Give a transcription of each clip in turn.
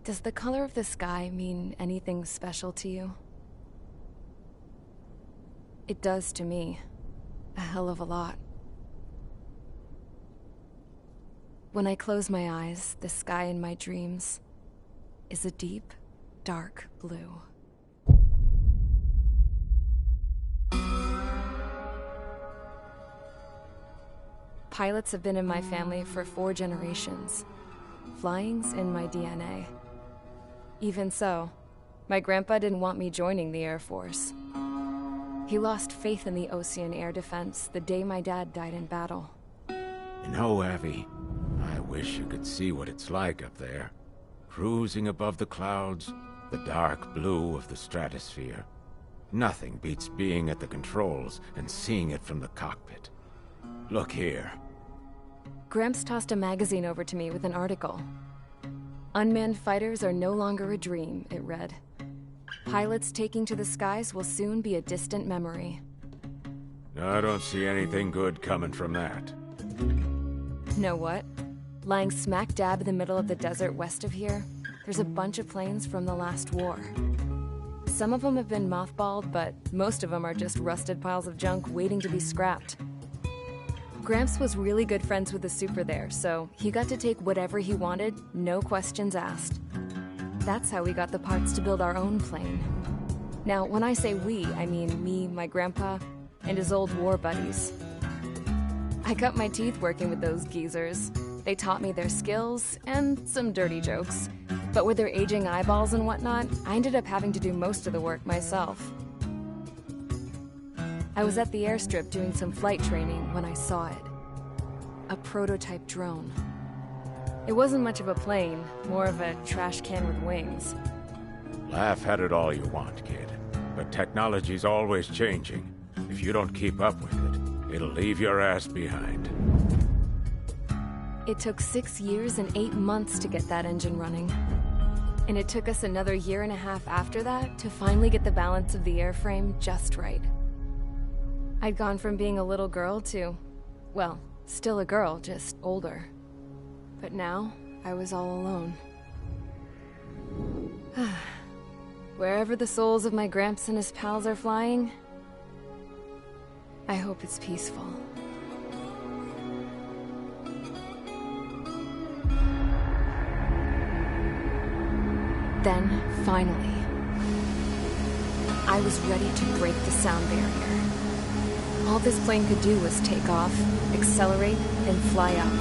Does the color of the sky mean anything special to you? It does to me. A hell of a lot. When I close my eyes, the sky in my dreams is a deep, dark blue. Pilots have been in my family for 4 generations. Flying's in my DNA. Even so, my grandpa didn't want me joining the Air Force. He lost faith in the Ocean Air Defense the day my dad died in battle. You know, Abby, I wish you could see what it's like up there. Cruising above the clouds, the dark blue of the stratosphere. Nothing beats being at the controls and seeing it from the cockpit. Look here. Gramps tossed a magazine over to me with an article. Unmanned fighters are no longer a dream, it read. Pilots taking to the skies will soon be a distant memory. I don't see anything good coming from that. Know what? Lying smack dab in the middle of the desert west of here, there's a bunch of planes from the last war. Some of them have been mothballed, but most of them are just rusted piles of junk waiting to be scrapped. Gramps was really good friends with the super there, so he got to take whatever he wanted, no questions asked. That's how we got the parts to build our own plane. Now, when I say we, I mean me, my grandpa, and his old war buddies. I cut my teeth working with those geezers. They taught me their skills, and some dirty jokes. But with their aging eyeballs and whatnot, I ended up having to do most of the work myself. I was at the airstrip doing some flight training when I saw it. A prototype drone. It wasn't much of a plane, more of a trash can with wings. Laugh at it all you want, kid. But technology's always changing. If you don't keep up with it, it'll leave your ass behind. It took 6 years and 8 months to get that engine running. And it took us another 1.5 years after that to finally get the balance of the airframe just right. I'd gone from being a little girl to, well, still a girl, just older. But now, I was all alone. Wherever the souls of my Gramps and his pals are flying, I hope it's peaceful. Then, finally, I was ready to break the sound barrier. All this plane could do was take off, accelerate, and fly up.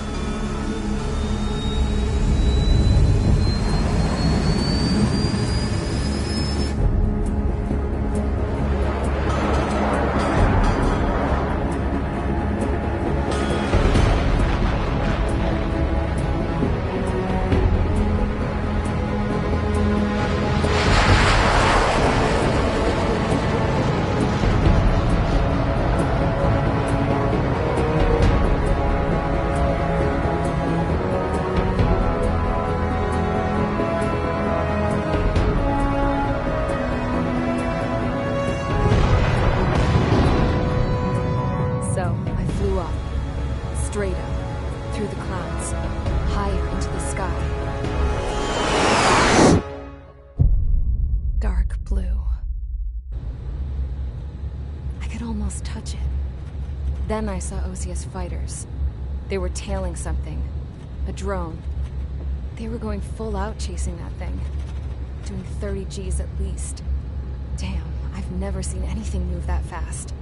Straight up, through the clouds, higher into the sky. Dark blue. I could almost touch it. Then I saw Osius fighters. They were tailing something. A drone. They were going full out chasing that thing. Doing 30 Gs at least. Damn, I've never seen anything move that fast.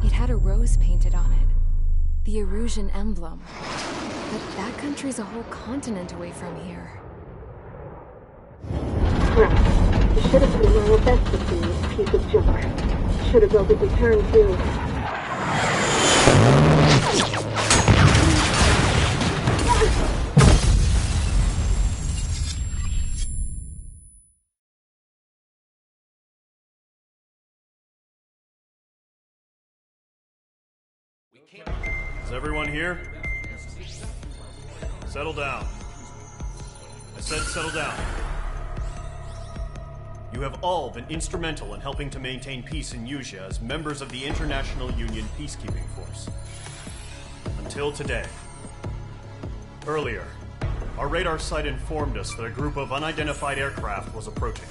It had a rose painted on it. The Erusian emblem. But that country's a whole continent away from here. Right. You should have been my best to see this piece of junk. Should have built a return too. Is everyone here? Settle down. I said settle down. You have all been instrumental in helping to maintain peace in Usea as members of the International Union Peacekeeping Force. Until today. Earlier, our radar site informed us that a group of unidentified aircraft was approaching.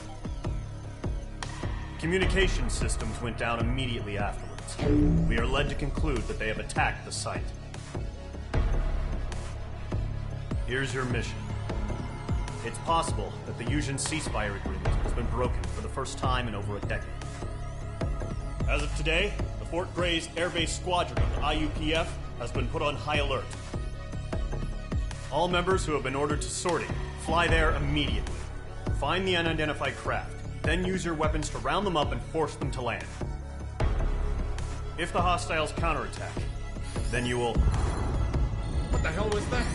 Communication systems went down immediately afterwards. We are led to conclude that they have attacked the site. Here's your mission. It's possible that the Usian ceasefire agreement has been broken for the first time in over a decade. As of today, the Fort Gray's Air Base Squadron of the IUPF has been put on high alert. All members who have been ordered to sortie, fly there immediately. Find the unidentified craft, then use your weapons to round them up and force them to land. If the hostiles counterattack, then you will... What the hell was that?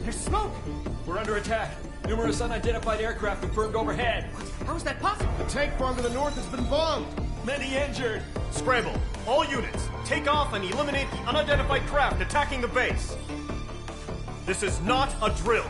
There's smoke! We're under attack. Numerous unidentified aircraft confirmed overhead. What? How is that possible? The tank farm to the north has been bombed. Many injured. Scramble! All units, take off and eliminate the unidentified craft attacking the base. This is not a drill.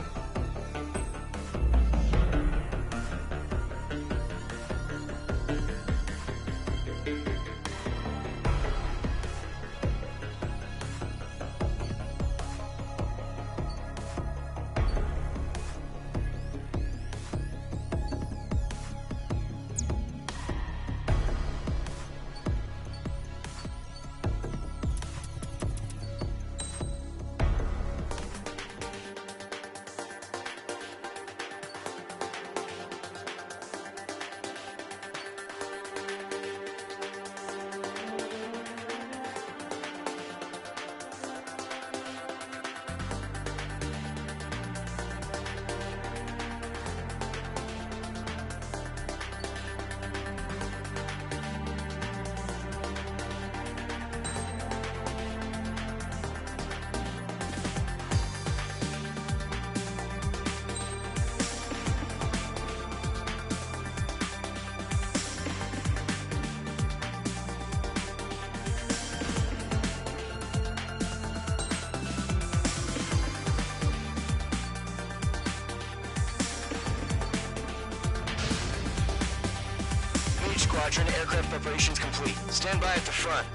Squadron, aircraft preparations complete. Stand by at the front.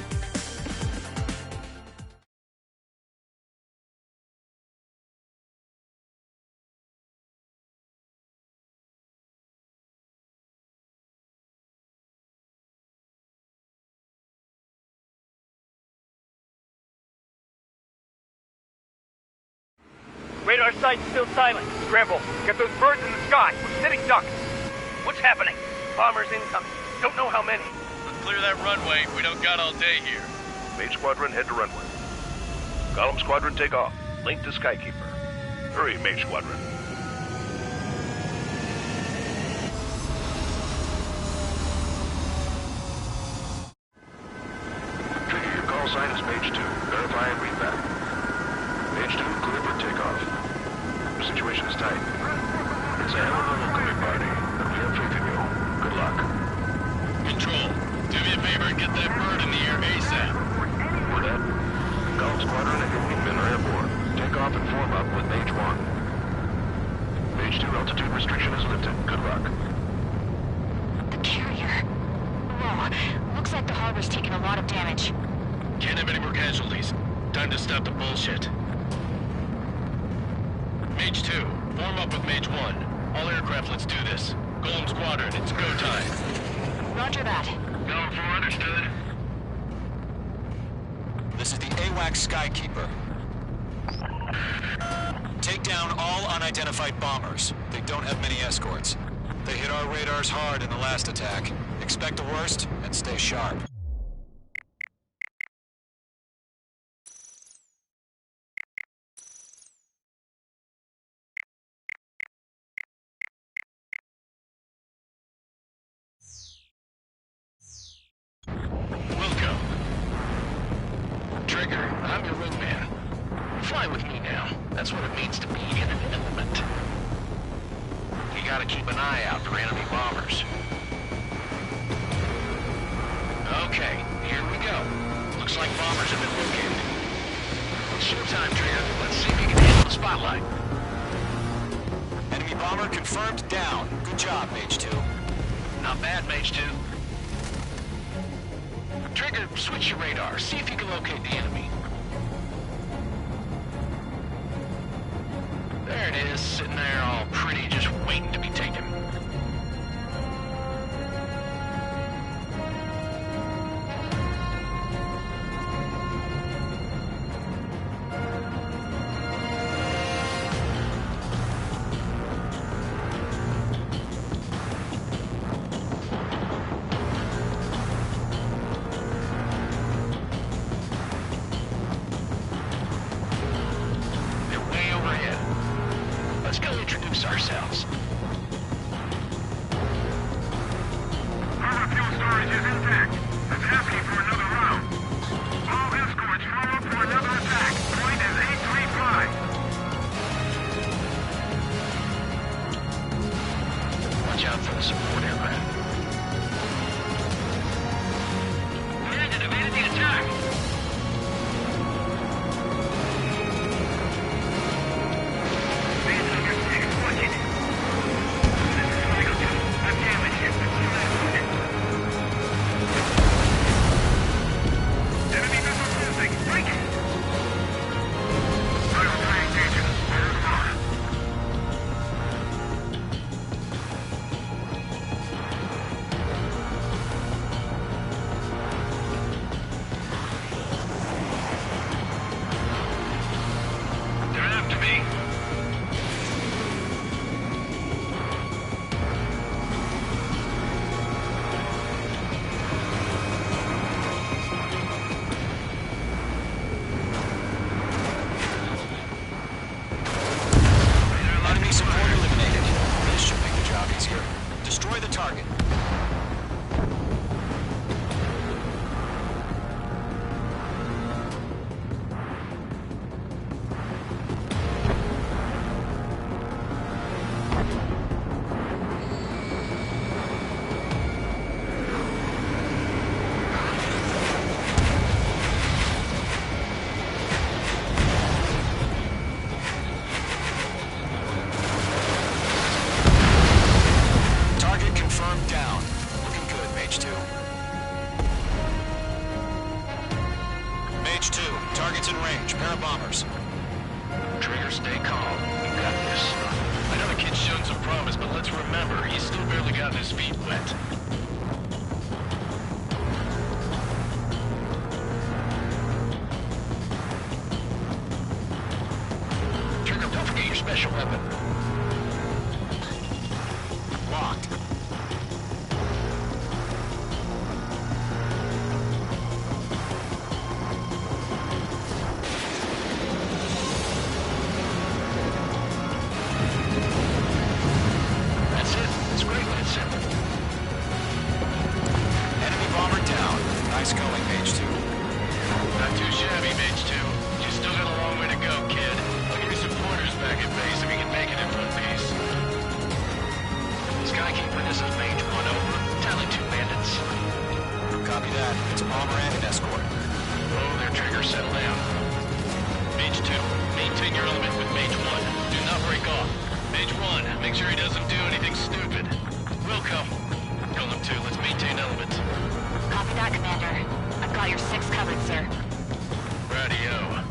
Radar site's still silent. Scramble. Get those birds in the sky. We're sitting ducks. What's happening? Bombers incoming. Don't know how many. Let's clear that runway. We don't got all day here. Mage Squadron, head to runway. Column Squadron, take off. Link to Skykeeper. Hurry, Mage Squadron. Trigger, your call sign is Mage 2. Verify and read back. Mage 2, clear for takeoff. The situation is tight. It's a hell of a homecoming party, but we have faith in you. Good luck. Control, do me a favor and get that bird in the air ASAP. For that, Column Squadron and your wingmen are airborne. Take off and form up with Mage 1. Mage 2 altitude restriction is lifted. Good luck. The carrier. Whoa, looks like the harbor's taken a lot of damage. Can't have any more casualties. Time to stop the bullshit. Mage 2, form up with Mage 1. All aircraft, let's do this. Golem Squadron, it's go time. Roger that. Column 4, understood. This is the AWACS Skykeeper. Take down all unidentified bombers. They don't have many escorts. They hit our radars hard in the last attack. Expect the worst and stay sharp. Trigger. I'm your wingman. Fly with me now. That's what it means to be in an element. You gotta keep an eye out for enemy bombers. Okay, here we go. Looks like bombers have been located. It's showtime, Trigger. Let's see if you can handle the spotlight. Enemy bomber confirmed down. Good job, Mage 2. Not bad, Mage 2. Trigger, switch your radar. See if you can locate the enemy. There it is, sitting there all pretty, just waiting to be taken. Let's go introduce ourselves. Our fuel storage is intact. It's empty for another round. All escorts form up for another attack. Point is 835. Watch out for the support aircraft. Landed, evaded the attack. Destroy the target. Down. Looking good, Mage 2. Mage 2, target's in range. Pair of bombers. Trigger, stay calm. You got this. I know the kid's shown some promise, but let's remember, he's still barely gotten his feet wet. Trigger, don't forget your special weapon. Locked. Enemy bomber down. Nice going, Mage 2. Not too shabby, Mage 2. You still got a long way to go, kid. I'll give you some pointers back at base if you can make it in one piece. Skykeeper, this is Mage 1 over. Tally 2 bandits. Copy that. It's a bomber and an escort. Oh, their Trigger, settle down. Mage 2, maintain your element with Mage 1. Do not break off. Mage 1, make sure he doesn't do anything stupid. Wilco. Golem 2, let's maintain element. Copy that, Commander. I've got your 6 covered, sir. Radio.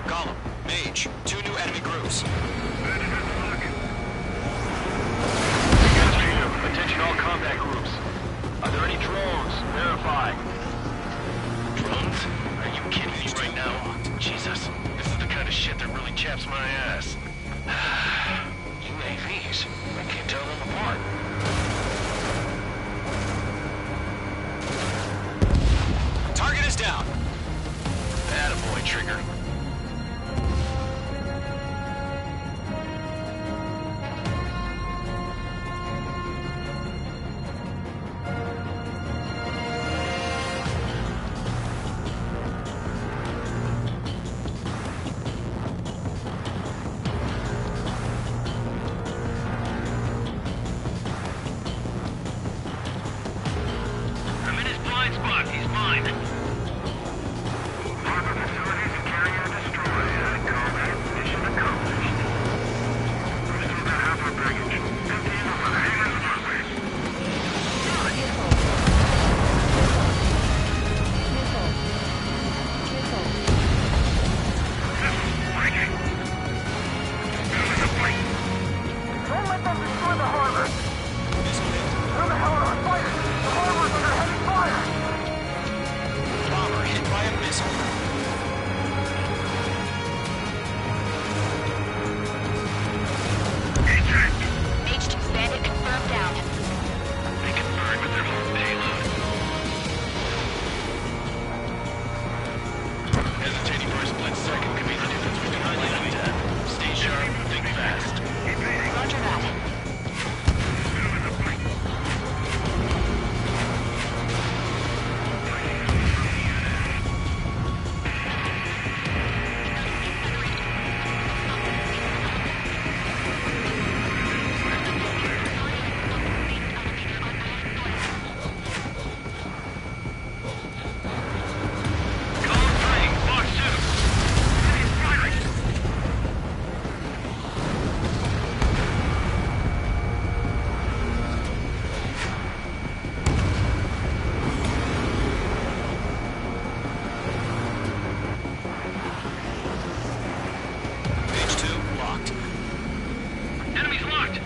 Golem, Mage, 2 new enemy groups. Attention all combat groups. Are there any drones? Verify. Drones? Are you kidding me right now? Jesus, this is the kind of shit that really chaps my ass. UAV. enemies. I can't tell them apart. Target is down. Attaboy, Trigger. I'm in his blind spot. He's mine. Harbor facilities and carrier destroyed. Combat mission accomplished. We still got half our baggage. 15 over the hangar's runway. Don't let them destroy the harbor. Who the hell are on fire? The harbor's under heavy fire. Bomber hit by a missile. Mage 2 bandit confirmed down. They confirmed with their whole payload. Hesitating for a split second could be the difference between life and death. Stay sharp, think fast. Roger that. Column 3, Box 2. He's firing. Page 2 locked. Enemy's locked.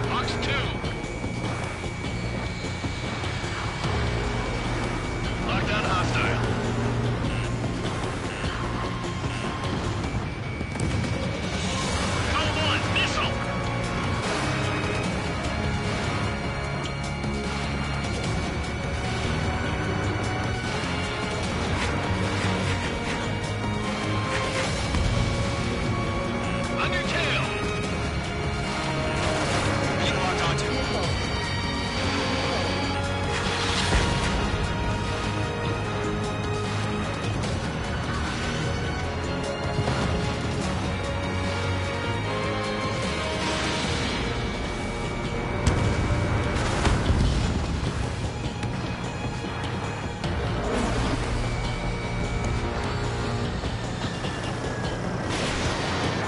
Box 2. Lockdown hostile. Column 1, missile. On your tail. Being locked onto.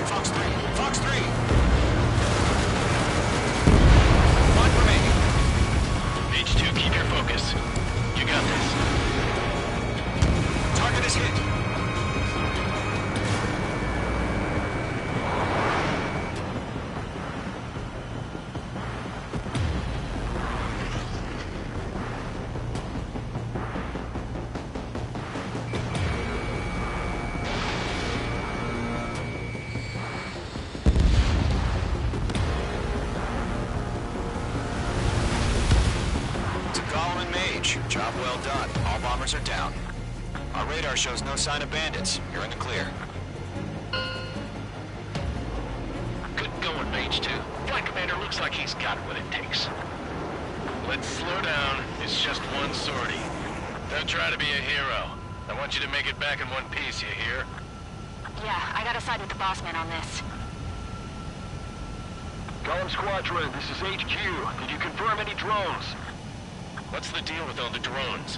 Fox 3. Fox 3. One remaining. Mage 2, keep your focus. You got this. Target is hit. To Gollum and Mage, job well done. All bombers are down. Our radar shows no sign of bandits. You're in the clear. Good going, Mage 2. Flight Commander looks like he's got what it takes. Let's slow down. It's just one sortie. Don't try to be a hero. I want you to make it back in one piece, you hear? Yeah, I gotta side with the boss man on this. Gollum Squadron, this is HQ. Did you confirm any drones? What's the deal with all the drones?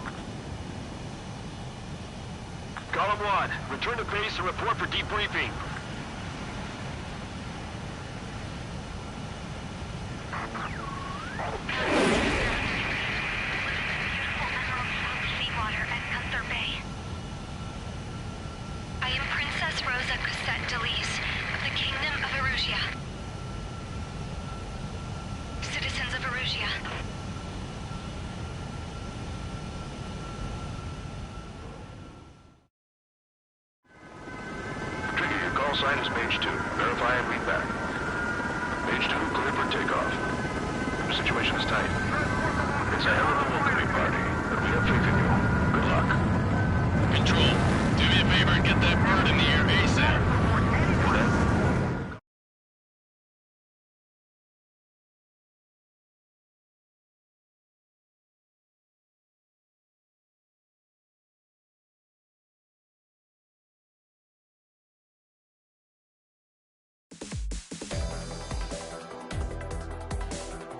Column 1, return to base and report for debriefing. Seawater at Gunther Bay. I am Princess Rosa Cosette Delise of the Kingdom of Erusia. Citizens of Erusia. Trigger, your call sign is Mage 2. Verify and read back. Mage 2, clear for takeoff. The situation is tight. It's a hell of a welcoming party, but we have faith in you. Good luck. Control, do me a favor and get that bird in the air ASAP.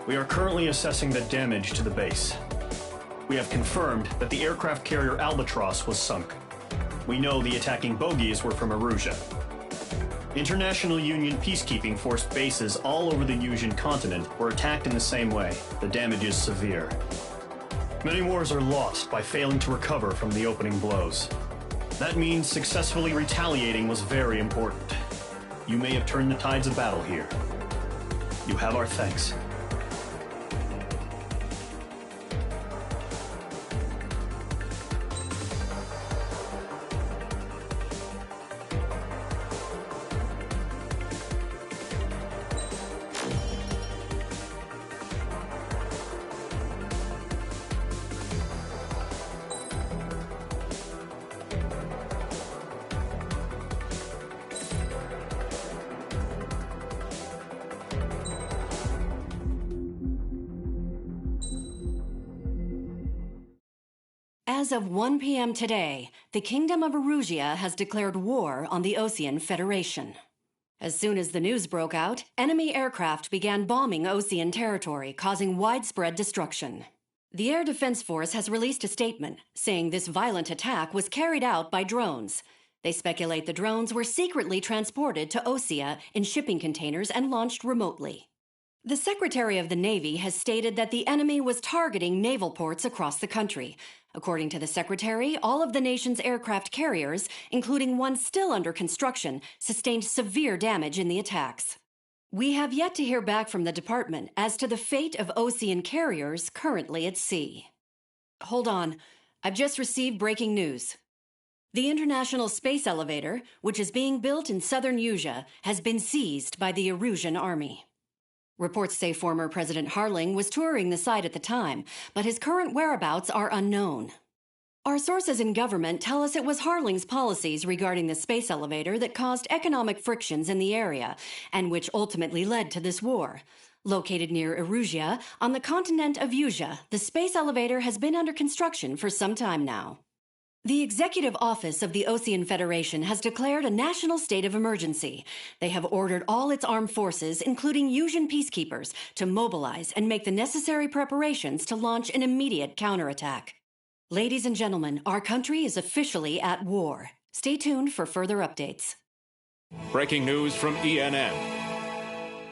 We are currently assessing the damage to the base. We have confirmed that the aircraft carrier Albatross was sunk. We know the attacking bogies were from Erusia. International Union peacekeeping force bases all over the Yusian continent were attacked in the same way. The damage is severe. Many wars are lost by failing to recover from the opening blows. That means successfully retaliating was very important. You may have turned the tides of battle here. You have our thanks. As of 1 p.m. today, the Kingdom of Erusia has declared war on the Osean Federation. As soon as the news broke out, enemy aircraft began bombing Osean territory, causing widespread destruction. The Air Defense Force has released a statement saying this violent attack was carried out by drones. They speculate the drones were secretly transported to Osea in shipping containers and launched remotely. The Secretary of the Navy has stated that the enemy was targeting naval ports across the country. According to the Secretary, all of the nation's aircraft carriers, including one still under construction, sustained severe damage in the attacks. We have yet to hear back from the department as to the fate of Osean carriers currently at sea. Hold on. I've just received breaking news. The International Space Elevator, which is being built in southern Yusia, has been seized by the Erusian army. Reports say former President Harling was touring the site at the time, but his current whereabouts are unknown. Our sources in government tell us it was Harling's policies regarding the space elevator that caused economic frictions in the area, and which ultimately led to this war. Located near Erusia, on the continent of Yusia, the space elevator has been under construction for some time now. The Executive Office of the Osean Federation has declared a national state of emergency. They have ordered all its armed forces, including Yusian peacekeepers, to mobilize and make the necessary preparations to launch an immediate counterattack. Ladies and gentlemen, our country is officially at war. Stay tuned for further updates. Breaking news from ENN.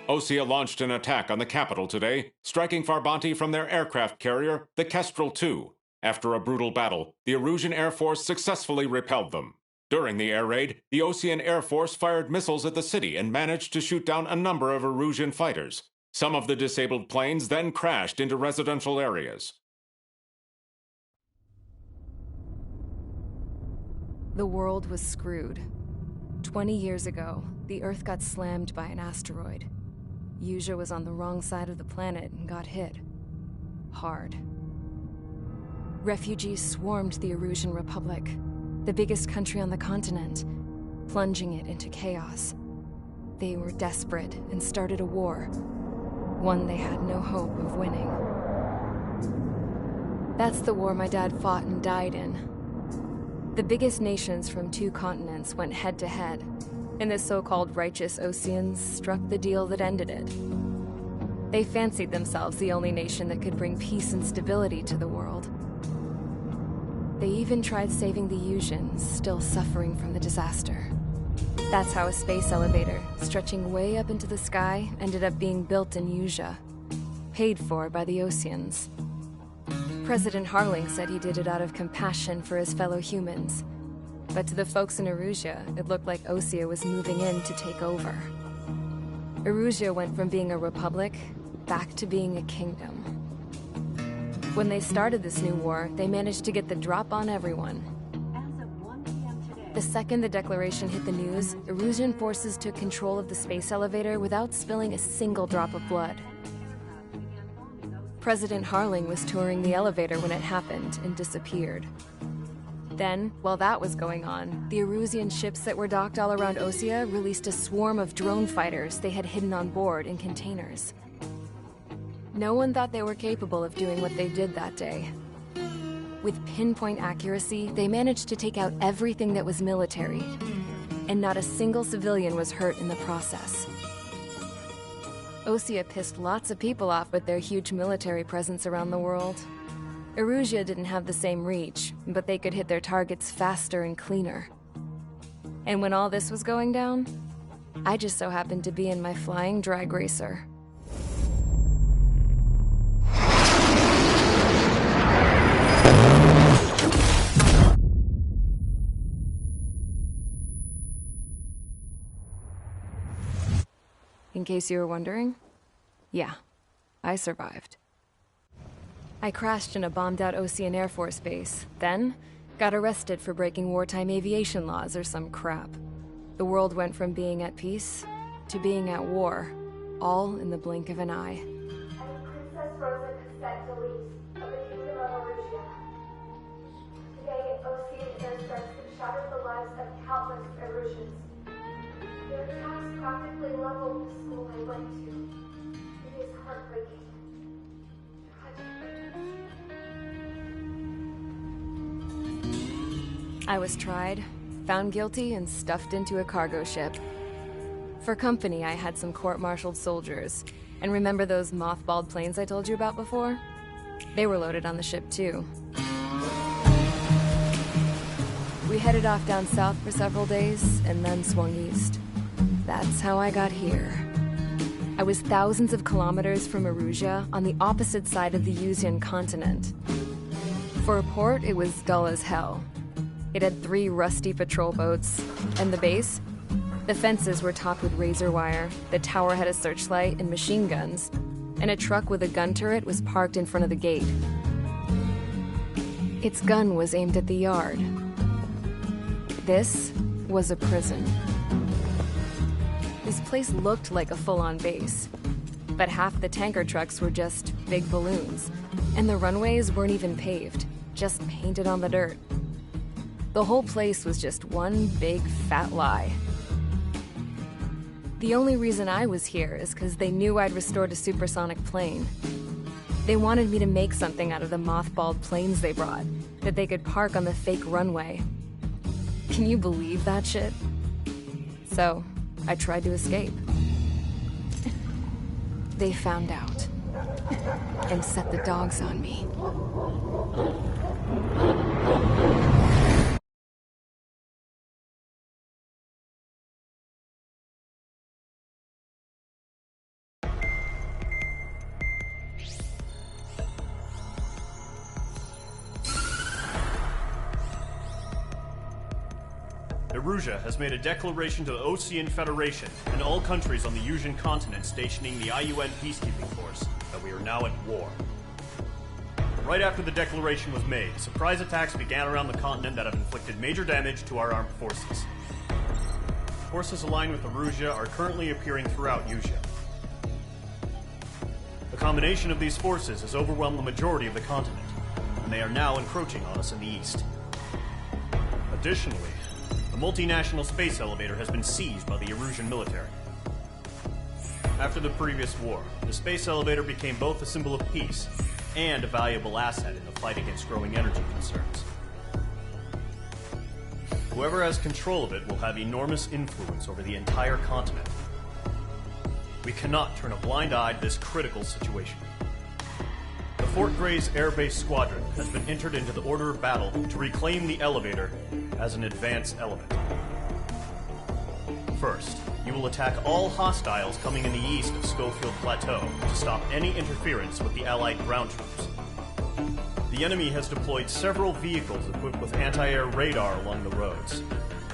Osea launched an attack on the capital today, striking Farbanti from their aircraft carrier, the Kestrel II. After a brutal battle, the Erusian Air Force successfully repelled them. During the air raid, the Osean Air Force fired missiles at the city and managed to shoot down a number of Erusian fighters. Some of the disabled planes then crashed into residential areas. The world was screwed. 20 years ago, the Earth got slammed by an asteroid. Yusia was on the wrong side of the planet and got hit. Hard. Refugees swarmed the Erusian Republic, the biggest country on the continent, plunging it into chaos. They were desperate and started a war, one they had no hope of winning. That's the war my dad fought and died in. The biggest nations from 2 continents went head-to-head, and the so-called righteous Oseans struck the deal that ended it. They fancied themselves the only nation that could bring peace and stability to the world. They even tried saving the Usians, still suffering from the disaster. That's how a space elevator, stretching way up into the sky, ended up being built in Usia, paid for by the Oseans. President Harling said he did it out of compassion for his fellow humans. But to the folks in Erusia, it looked like Osea was moving in to take over. Erusia went from being a republic back to being a kingdom. When they started this new war, they managed to get the drop on everyone. The second the declaration hit the news, Erusian forces took control of the space elevator without spilling a single drop of blood. President Harling was touring the elevator when it happened and disappeared. Then, while that was going on, the Erusian ships that were docked all around Osea released a swarm of drone fighters they had hidden on board in containers. No one thought they were capable of doing what they did that day. With pinpoint accuracy, they managed to take out everything that was military, and not a single civilian was hurt in the process. Osea pissed lots of people off with their huge military presence around the world. Erusia didn't have the same reach, but they could hit their targets faster and cleaner. And when all this was going down, I just so happened to be in my flying drag racer. In case you were wondering, yeah, I survived. I crashed in a bombed-out Osean Air Force base, then got arrested for breaking wartime aviation laws or some crap. The world went from being at peace to being at war, all in the blink of an eye. Princess Rosa Cassette Delete of the Kingdom of Erusia. Today, Osean airstrikes have shattered the lives of countless Erusians. Their attacks practically leveled the school I went to. It is heartbreaking. I was tried, found guilty, and stuffed into a cargo ship. For company, I had some court-martialed soldiers. And remember those mothballed planes I told you about before? They were loaded on the ship, too. We headed off down south for several days, and then swung east. That's how I got here. I was thousands of kilometers from Erusia, on the opposite side of the Usian continent. For a port, it was dull as hell. It had 3 rusty patrol boats, and the base? The fences were topped with razor wire, the tower had a searchlight and machine guns, and a truck with a gun turret was parked in front of the gate. Its gun was aimed at the yard. This was a prison. This place looked like a full-on base, but half the tanker trucks were just big balloons, and the runways weren't even paved, just painted on the dirt. The whole place was just one big fat lie. The only reason I was here is because they knew I'd restored a supersonic plane. They wanted me to make something out of the mothballed planes they brought, that they could park on the fake runway. Can you believe that shit? So, I tried to escape. They found out, and set the dogs on me. Erusia has made a declaration to the Osean Federation and all countries on the Usian continent stationing the IUN peacekeeping force that we are now at war. Right after the declaration was made, surprise attacks began around the continent that have inflicted major damage to our armed forces. Forces aligned with Erusia are currently appearing throughout Usia. The combination of these forces has overwhelmed the majority of the continent, and they are now encroaching on us in the east. Additionally, the multinational space elevator has been seized by the Erusian military. After the previous war, the space elevator became both a symbol of peace and a valuable asset in the fight against growing energy concerns. Whoever has control of it will have enormous influence over the entire continent. We cannot turn a blind eye to this critical situation. The Fort Grays Air Base Squadron has been entered into the order of battle to reclaim the elevator as an advance element. First, you will attack all hostiles coming in the east of Schofield Plateau to stop any interference with the Allied ground troops. The enemy has deployed several vehicles equipped with anti-air radar along the roads.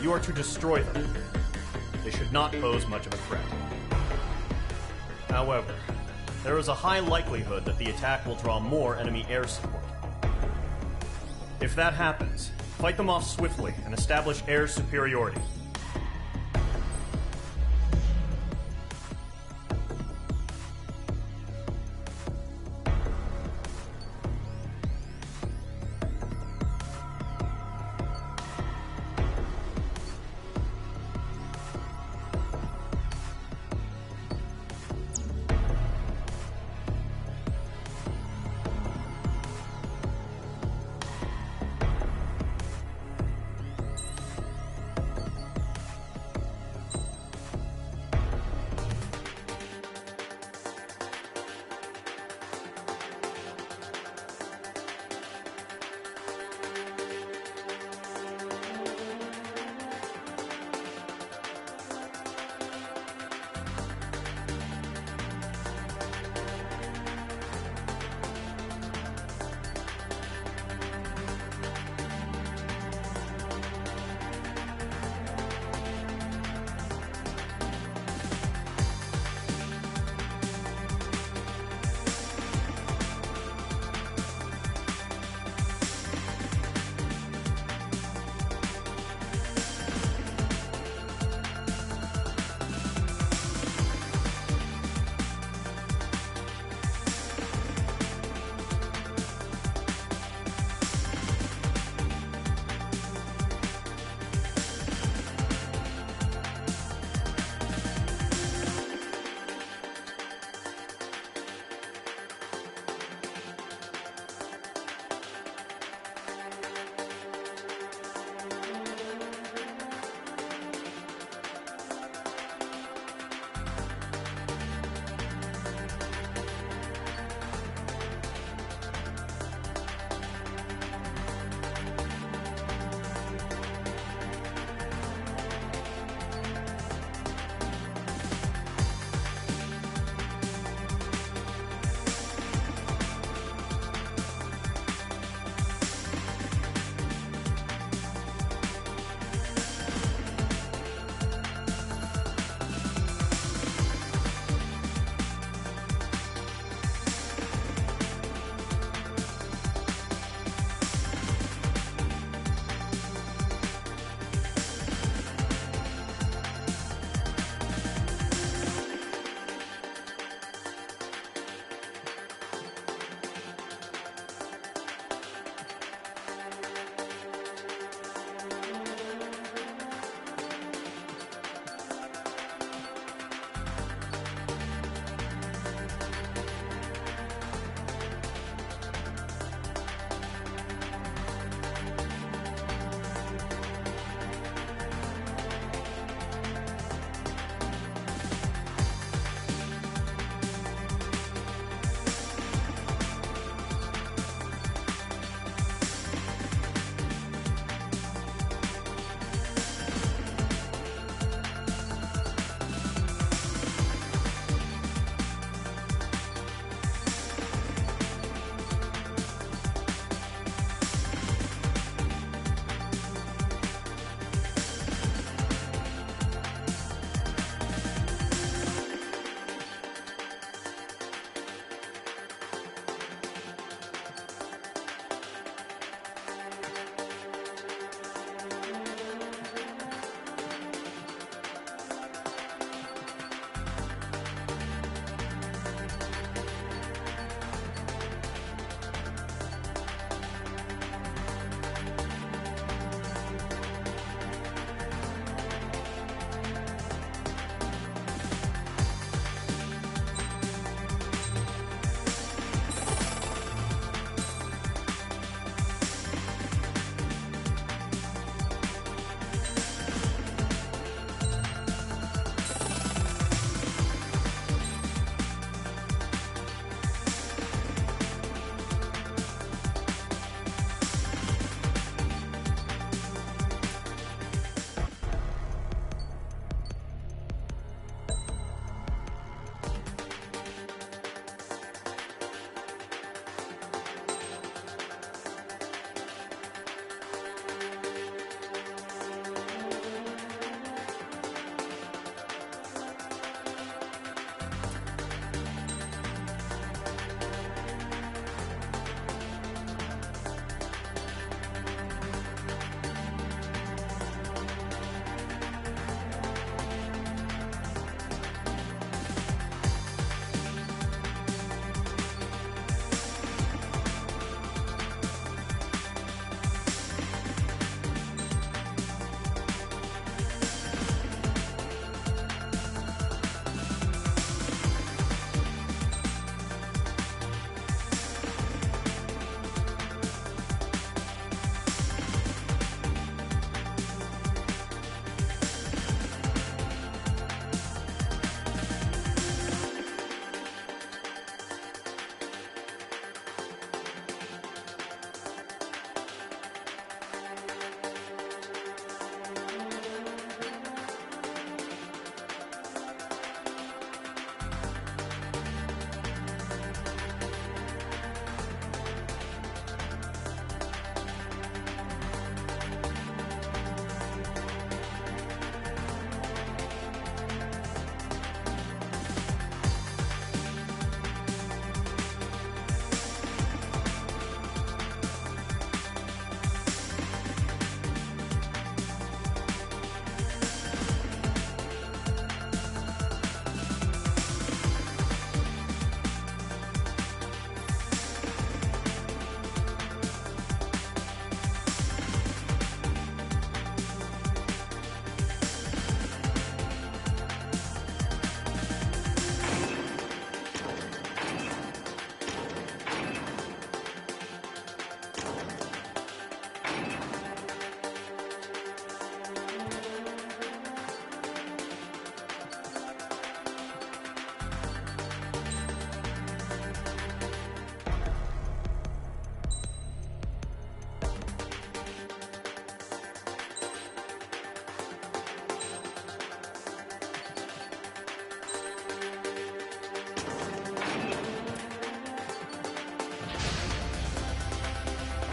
You are to destroy them. They should not pose much of a threat. However, there is a high likelihood that the attack will draw more enemy air support. If that happens, fight them off swiftly and establish air superiority.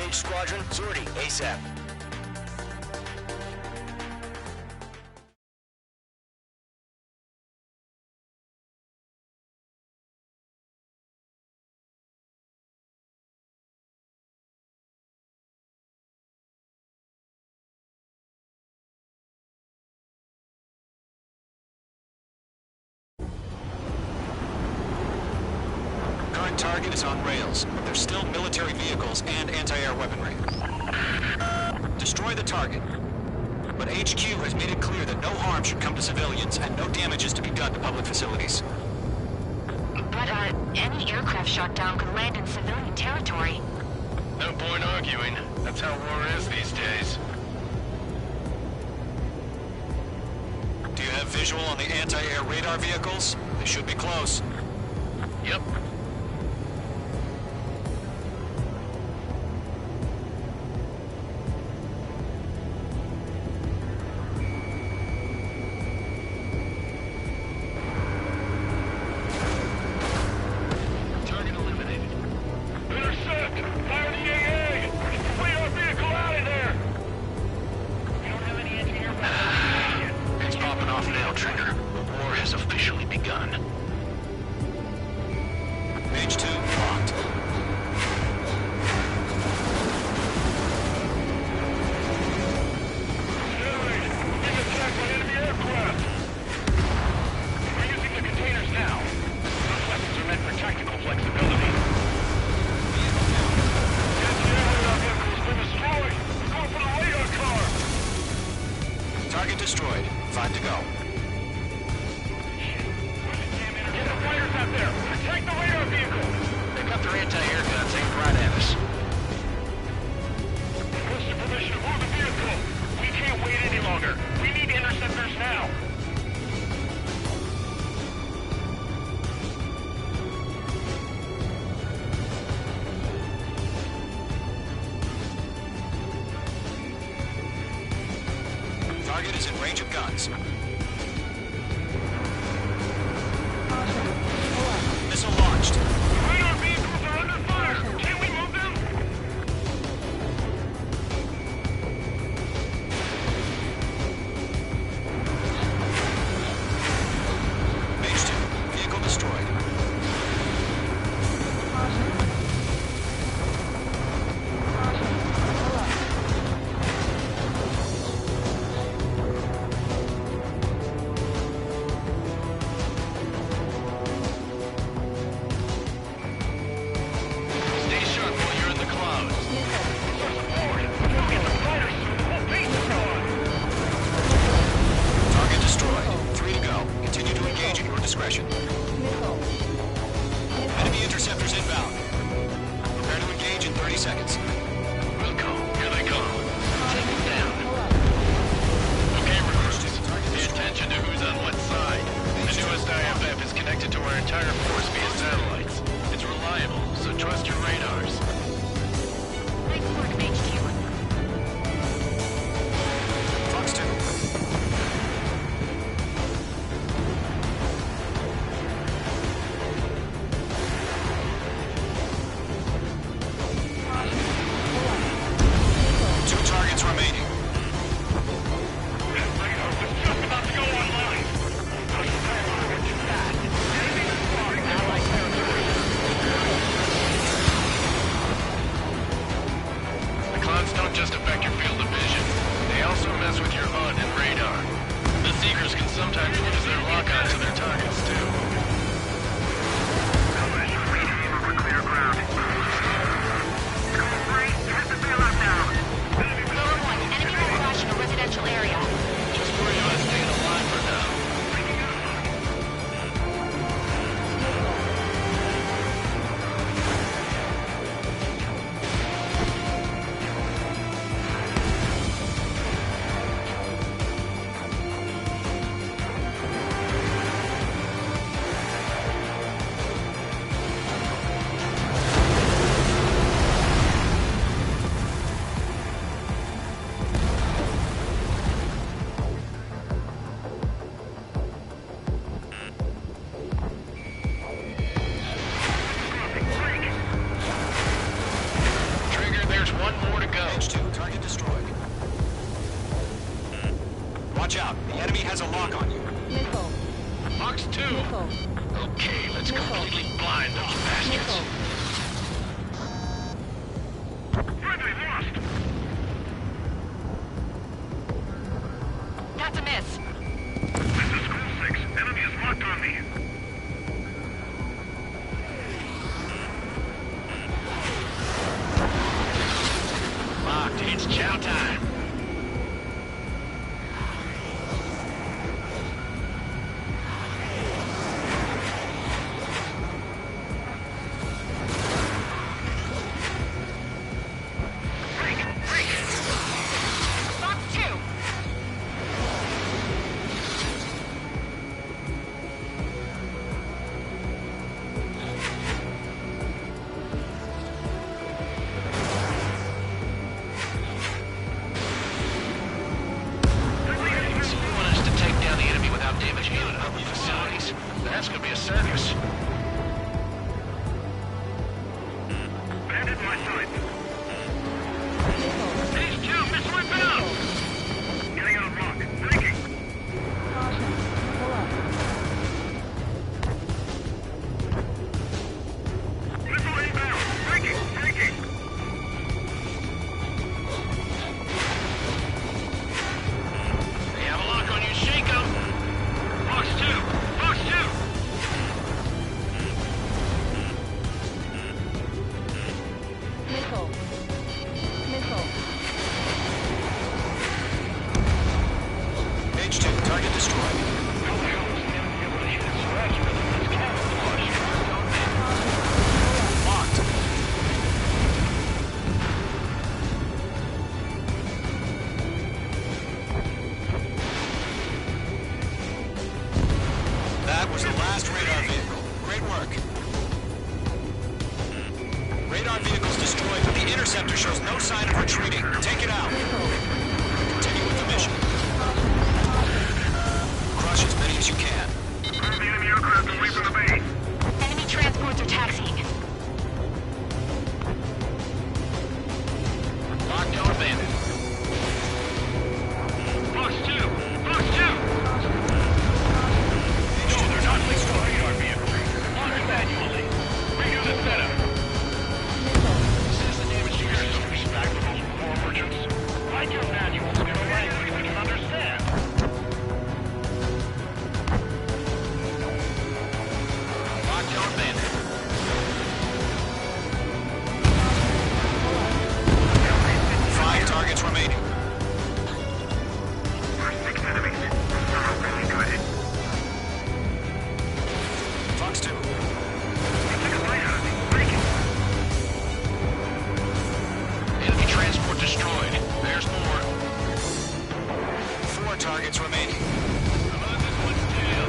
Mage Squadron, sortie, ASAP. Target is on rails. There's still military vehicles and anti-air weaponry. Destroy the target. But HQ has made it clear that no harm should come to civilians and no damage is to be done to public facilities. But, any aircraft shot down could land in civilian territory. No point arguing. That's how war is these days. Do you have visual on the anti-air radar vehicles? They should be close. Yep. Target destroyed. 5 to go. Get the fighters out there! Protect the radar vehicle! They've got their anti-air guns aimed right at us. Request your permission to move the vehicle! We can't wait any longer! We need interceptors now! Target is in range of guns. Missile launched. Radar vehicles are under fire! Can we move them? Mage 2, vehicle destroyed. Enemy interceptors inbound. Prepare to engage in 30 seconds. Wilco, here they come. Take them down. Okay, recruits. Pay attention to who's on what side. The newest IFF is connected to our entire force via satellites. It's reliable, so trust your radars. Nice work, Mage 2. Fox 2. Just affect your field of vision. They also mess with your HUD and radar. The Seekers can sometimes lose their lock-on to their targets, too. Over clear ground. Hit the bailout down. Number 1, enemy will crash in a residential area. Just worry about staying alive for now. Watch out. The enemy has a lock on you. Missile. Fox 2. Missile. Okay, let's completely blind those bastards. Missile. Friendly lost. That's a miss. This is School 6. Enemy is locked on me. Locked. It's chow time. Fox 2. You want us to take down the enemy without damaging any public facilities? That's gonna be a circus. Bandit my sight. Stage 2, missile inbound! Getting out of rock. Breaking. Caution. Pull up. Missile inbound. Breaking. Breaking. They have a lock on you. Shake them. Fox 2. Fox 2. Missile. Missile. Page 2, target destroyed. How the hell was the enemy able to hit its scratch with this camouflage? Locked. That was the last radar vehicle. Great work. Radar vehicle's destroyed, but the interceptor shows no sign of retreating. Take it out. Continue with the mission. Crush as many as you can. Move the enemy aircraft away from the base. Enemy transports are taxiing. Lockdown bandit. Fox 2. Fox 2. No, they're not linked to a radar vehicle. Lock it manually. Redo the setup. Says the damage to your some respect for those war merchants. Write your manuals in a language we can understand. Lockdown bandit. Five targets remaining. There's 6 enemies. Not really good. Fox 2. They took a bite out of me. Breaking. Enemy transport destroyed. There's more. 4 targets remaining. I'm on this one's tail.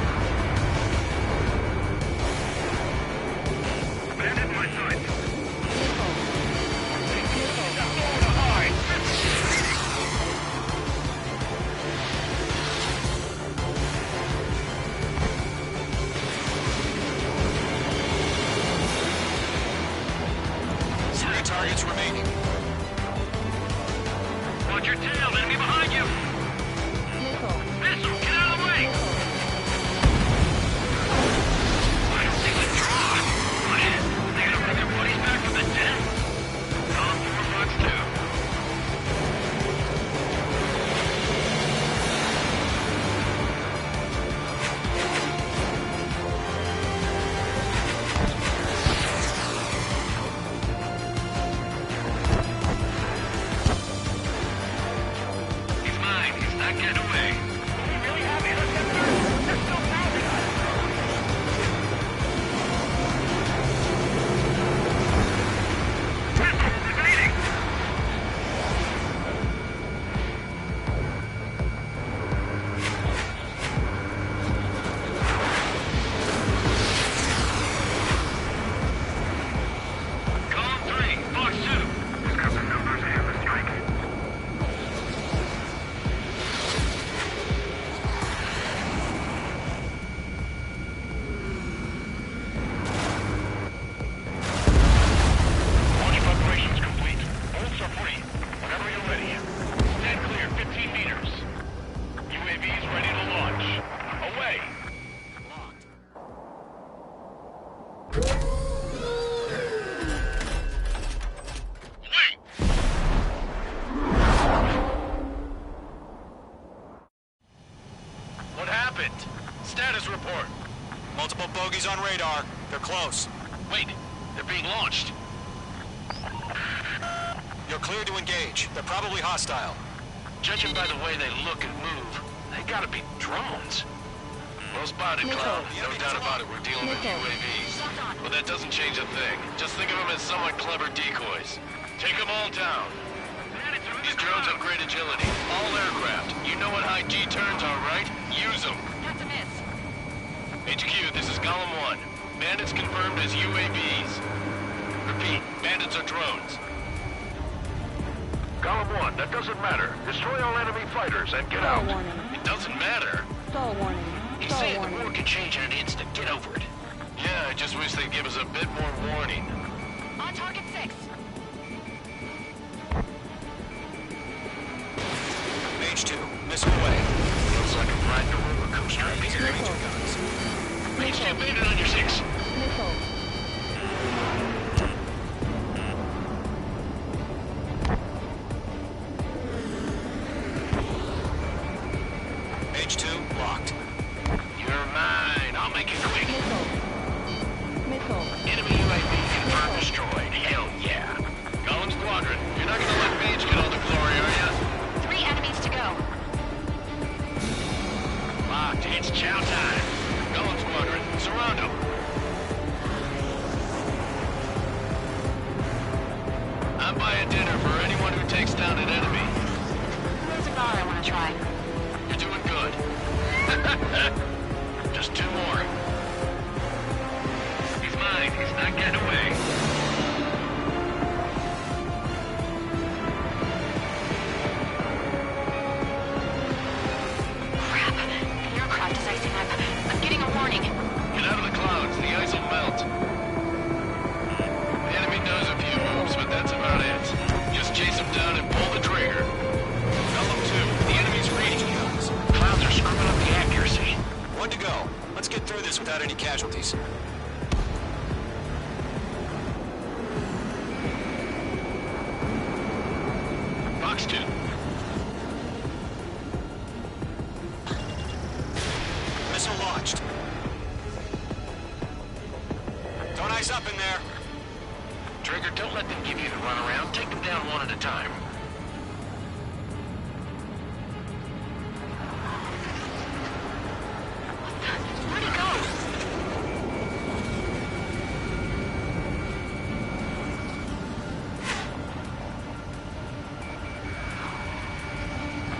Bandit my sight. Got nowhere to hide. Three targets remaining. Watch your tail. Enemy behind you. Missile. Missile, get out of the way. I don't think we draw. What? They gonna bring their buddies back from the dead? Tom 4 Fox 2. He's mine. He's not getting away. We really have interceptors? They're still pounding us. Missile evading. Column 3, Fox 2. He's got the numbers and the strike. Launch preparations complete. Bolts are free. Whenever you're ready. Stand clear, 15 meters. UAVs bogies on radar. They're close. Wait, they're being launched. You're clear to engage. They're probably hostile. Judging by the way they look and move, they gotta be drones. Well spotted, Cloud. No doubt about it, we're dealing with UAVs. But that doesn't change a thing. Just think of them as somewhat clever decoys. Take them all down. These drones have great agility. All aircraft. You know what high G turns are, right? Use them. That's a miss. HQ, this is Golem 1. Bandits confirmed as UAVs. Repeat, bandits are drones. Golem 1, that doesn't matter. Destroy all enemy fighters and get out. It doesn't matter. Stall warning. He's saying the war can change in an instant. Get over it. Yeah, I just wish they'd give us a bit more warning. On target 6. Mage 2, missile away. Feels like I'm riding a roller coaster up here. Mage 2, bandit on your 6. Missile. Mage 2, locked. You're mine. I'll make it quick. Missile. Enemy UAV confirmed destroyed. Hell yeah. Golem Squadron, you're not gonna let Mage get all the glory, are ya? 3 enemies to go. Locked. It's chow time. Golem Squadron, surround them. I'm buying dinner for anyone who takes down an enemy. There's a bar I want to try. You're doing good. Just 2 more. He's mine. He's not getting away. Crap. The aircraft is icing up. I'm getting a warning. Get out of the clouds. The ice will melt. The enemy does a few moves, but that's about it. Just chase him down and pull the trigger. Golem 2, the enemy's reading guns. Clouds are screwing up the accuracy. 1 to go. Let's get through this without any casualties. Fox 2. Missile launched. Don't ice up in there. Trigger, don't let them give you the runaround. Take them down one at a time. Where'd he go?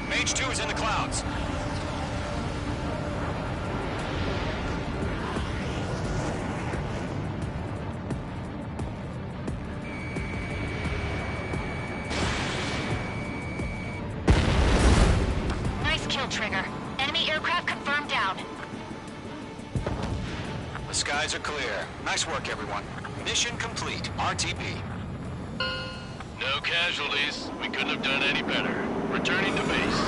Mage 2 is in the clouds. Nice kill, Trigger. Enemy aircraft confirmed down. The skies are clear. Nice work, everyone. Mission complete. RTB. No casualties. We couldn't have done any better. Returning to base.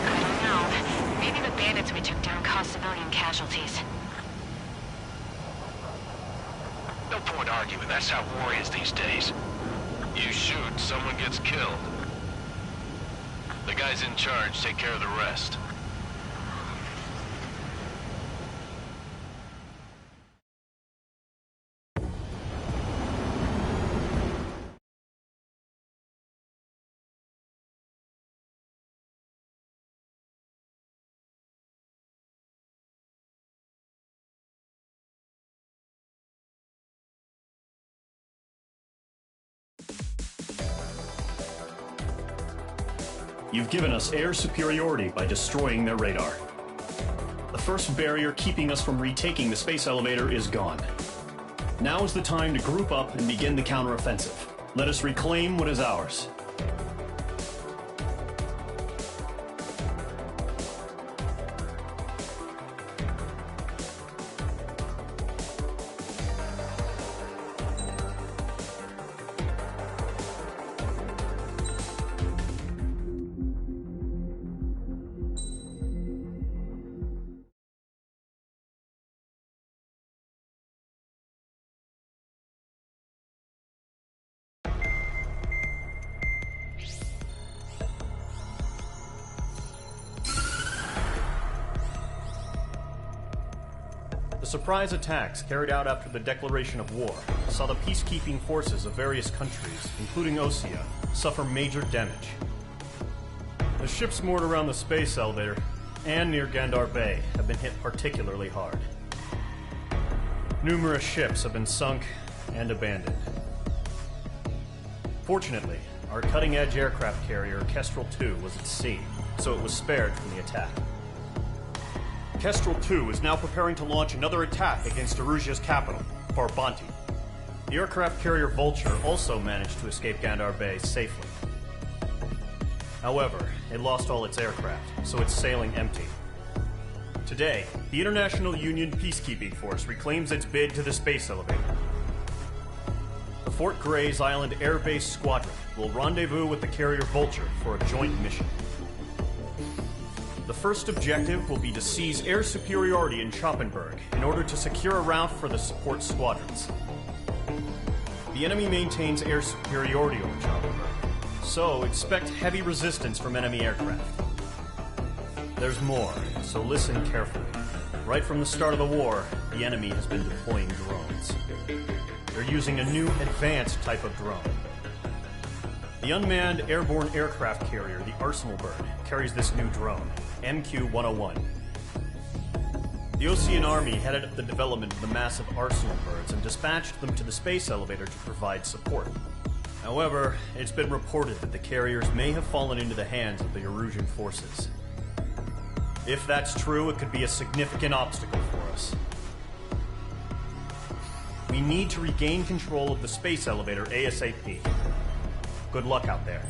I don't know. Maybe the bandits we took down caused civilian casualties. No point arguing. That's how war is these days. You shoot, someone gets killed. The guys in charge take care of the rest. You've given us air superiority by destroying their radar. The first barrier keeping us from retaking the space elevator is gone. Now is the time to group up and begin the counteroffensive. Let us reclaim what is ours. surprise attacks carried out after the declaration of war saw the peacekeeping forces of various countries, including Osea, suffer major damage. The ships moored around the space elevator and near Gandar Bay have been hit particularly hard. Numerous ships have been sunk and abandoned. Fortunately, our cutting-edge aircraft carrier, Kestrel 2, was at sea, so it was spared from the attack. Kestrel 2 is now preparing to launch another attack against Erusia's capital, Farbanti. The aircraft carrier Vulture also managed to escape Gandar Bay safely. However, it lost all its aircraft, so it's sailing empty. Today, the International Union Peacekeeping Force reclaims its bid to the space elevator. The Fort Gray's Island Air Base Squadron will rendezvous with the carrier Vulture for a joint mission. The first objective will be to seize air superiority in Schoppenberg in order to secure a route for the support squadrons. The enemy maintains air superiority over Schoppenberg, so expect heavy resistance from enemy aircraft. There's more, so listen carefully. Right from the start of the war, the enemy has been deploying drones. They're using a new advanced type of drone. The unmanned airborne aircraft carrier, the Arsenal Bird, carries this new drone, MQ-101. The Osean Army headed up the development of the massive Arsenal Birds and dispatched them to the space elevator to provide support. However, it's been reported that the carriers may have fallen into the hands of the Erusian forces. If that's true, it could be a significant obstacle for us. We need to regain control of the space elevator ASAP. Good luck out there.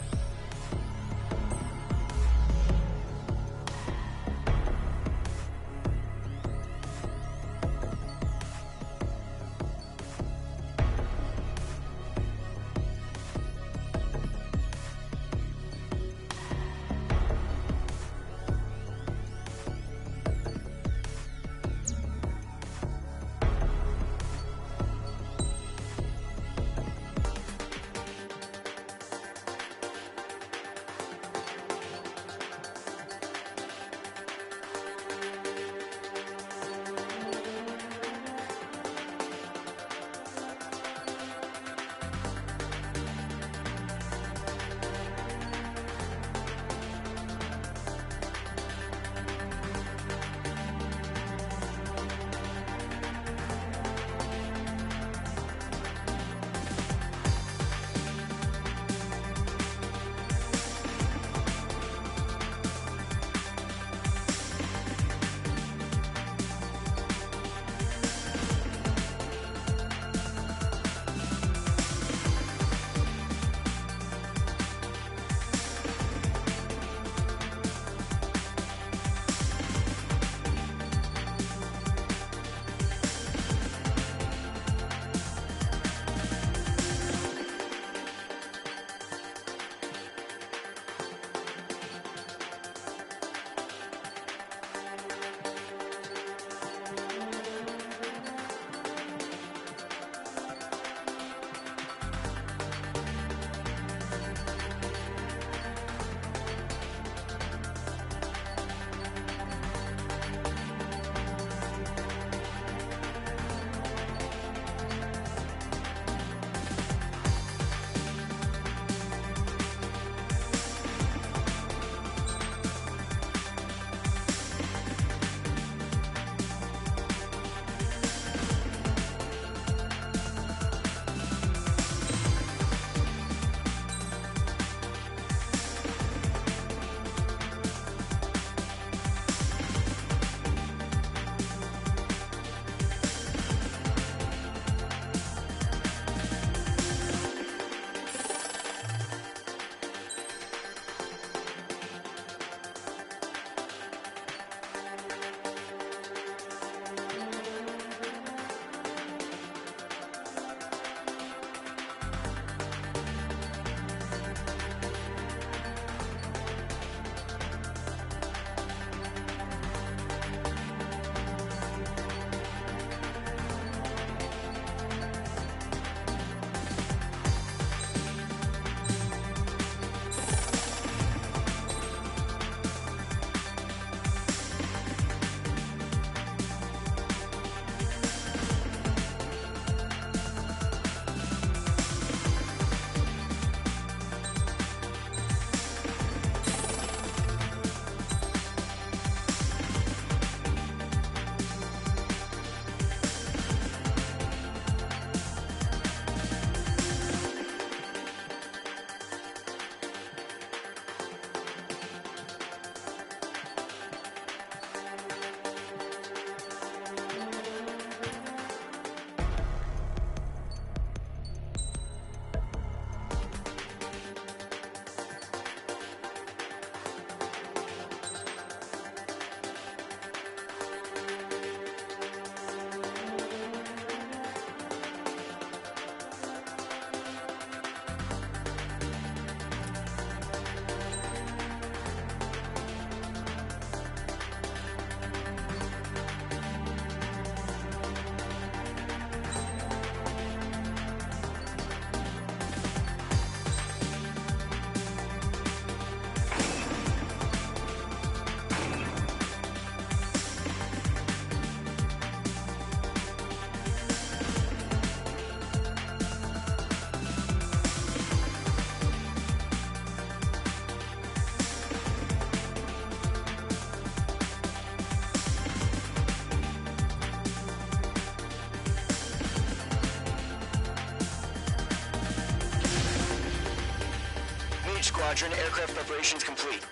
Squadron, aircraft preparations complete.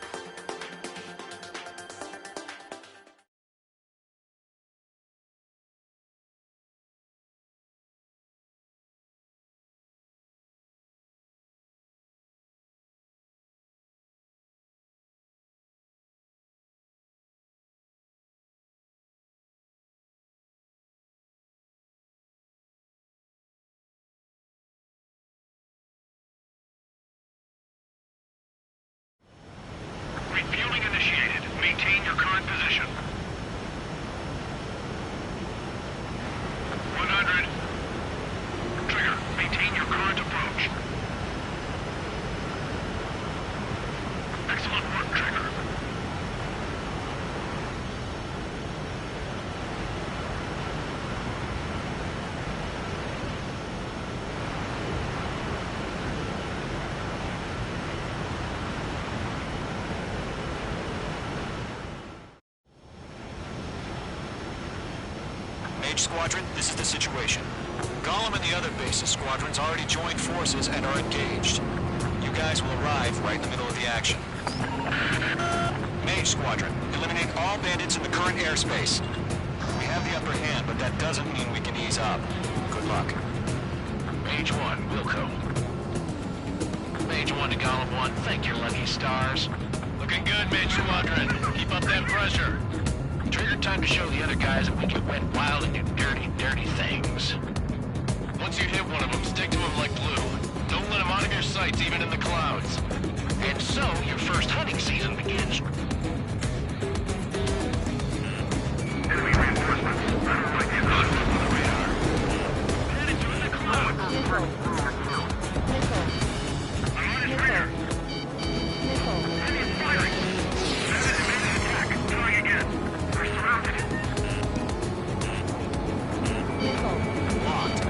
Refueling initiated. Maintain your current position. 100. Trigger, maintain your current approach. Excellent work, Trigger. Mage Squadron, this is the situation. Gollum and the other bases squadrons already joined forces and are engaged. You guys will arrive right in the middle of the action. Mage Squadron, eliminate all bandits in the current airspace. We have the upper hand, but that doesn't mean we can ease up. Good luck. Mage 1, Wilco. Mage 1 to Gollum 1, thank your lucky stars. Looking good, Mage Squadron. Keep up that pressure. Trigger time to show the other guys that we can went wild and do dirty, dirty things. Once you hit one of them, stick to them like glue. Don't let them out of your sights, even in the clouds. And so, your first hunting season begins. Enemy reinforcements. I don't like these on the radar. Headed to the clouds. I'm on his radar. Enemy is firing. Enemy attack. Trying again. We're surrounded. Locked.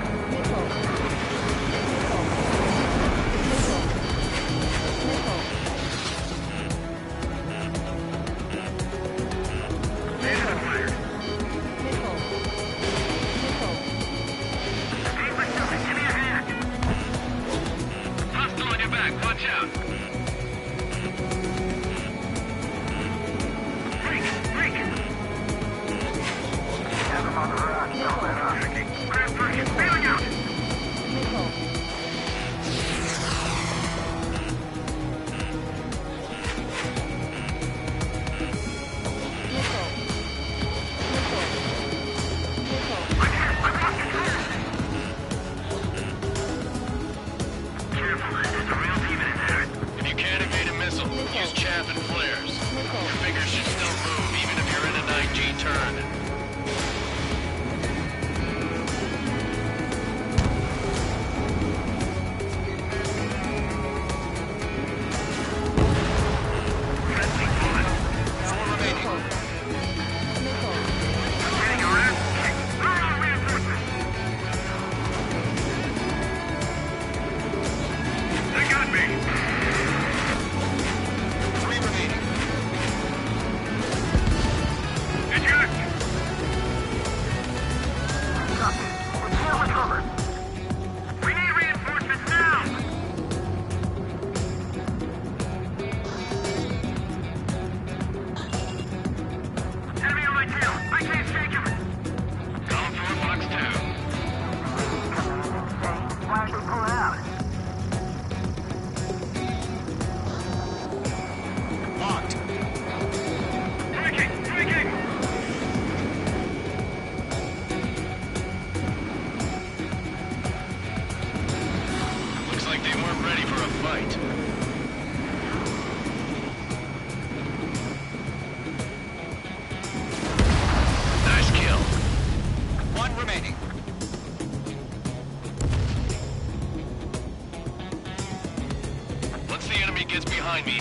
Hostile on your back. Watch out. Break. Have him on the rock. Grab Perkins. Bailing out. Careful. There's a real demon in there. If you can't evade a missile, use chaff and flares. Your fingers should still move, even if you're in a 9G turn.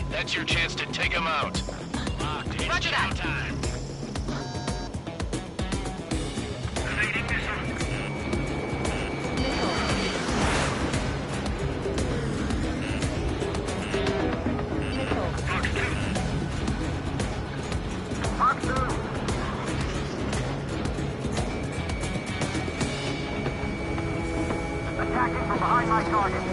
That's your chance to take him out. Roger that. Time. Attacking from behind my target.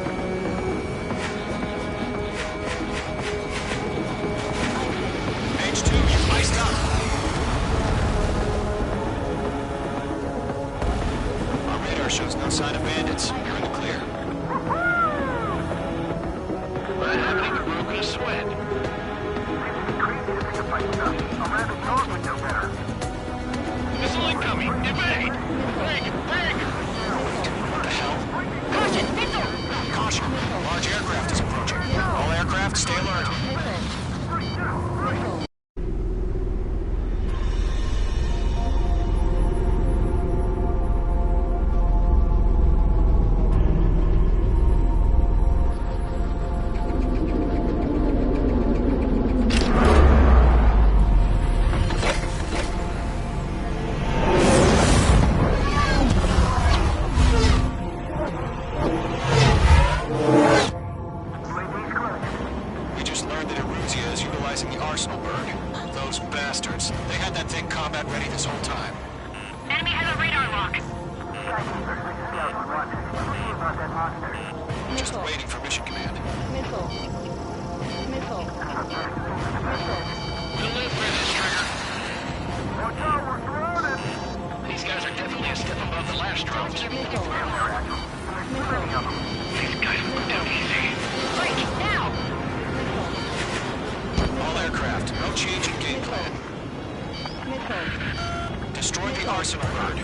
heard that Eruzia is utilizing the arsenal bird. Those bastards. They had that thing combat ready this whole time. Enemy has a radar lock. Just waiting for mission command. Missile. Missile. Missile. We'll live for this, Trigger. Watch out, we're surrounded! These guys are definitely a step above the last drones. Missile. These guys will go down easy. Break it now! All aircraft, no change in game plan. Missile. Destroy the arsenal bird.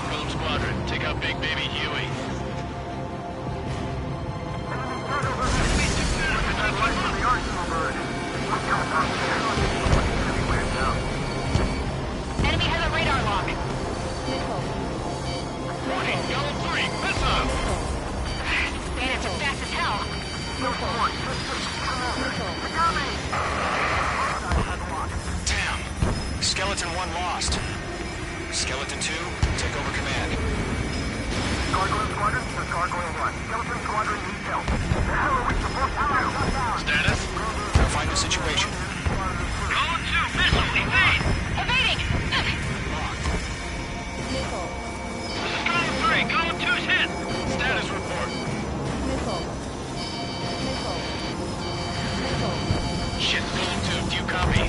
Golem Squadron, take out Big Baby Huey. Enemy has a radar lock. Missile. Warning, Golem 3, missile! Man, it's fast as hell. Damn. Skeleton 1 lost. Skeleton 2, take over command. Gargoyle Squadron to Gargoyle 1. Skeleton Squadron needs help. The hell are we supposed to do? Status? Now find the situation. Golem 2, missile, evade! Evading! Missile. This is Golem 3, Golem 2's hit! Status report. Missile. Missile. Missile. Shit, Golem 2, do you copy?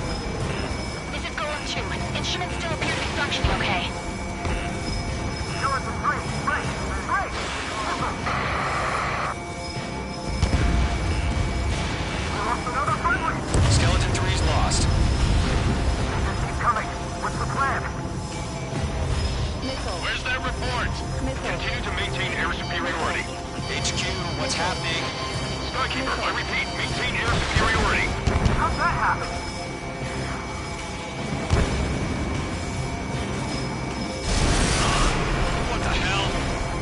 This is Golem 2. Instruments still appear to be functioning okay. Skeleton 3, break! Break! We lost another friendly! Skeleton 3's lost. Keep coming. What's the plan? Missile. Where's that report? Missile. Continue to maintain air superiority. HQ, what's happening? Starkeeper, I repeat, maintain air superiority. How'd that happen? What the hell?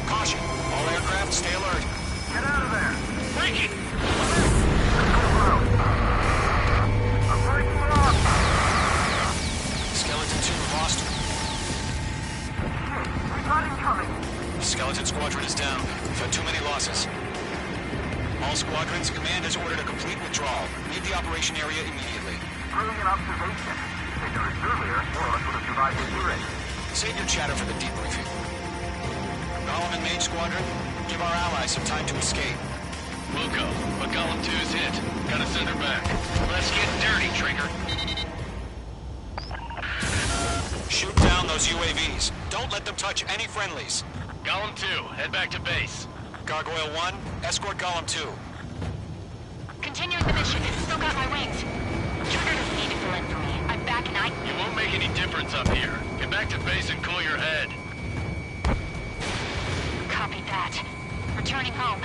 Caution. All aircraft, stay alert. Get out of there. Break it! I'm breaking it off. Skeleton 2 lost. We got incoming. Skeleton Squadron is down. We've had too many losses. All squadrons, command has ordered a complete withdrawal. Leave the operation area immediately. Brilliant observation. If there was earlier, more of us would have survived the hearing. Save your chatter for the debriefing. Golem and Mage Squadron, give our allies some time to escape. We'll go, but Golem 2's hit. Gotta send her back. Let's get dirty, Trigger. Shoot down those UAVs. Don't let them touch any friendlies. Golem 2, head back to base. Gargoyle 1, escort Golem 2. Continuing the mission. Still got my wings. Trigger doesn't need to fill in for me. I'm back and It won't make any difference up here. Get back to base and cool your head. Copy that. Returning home.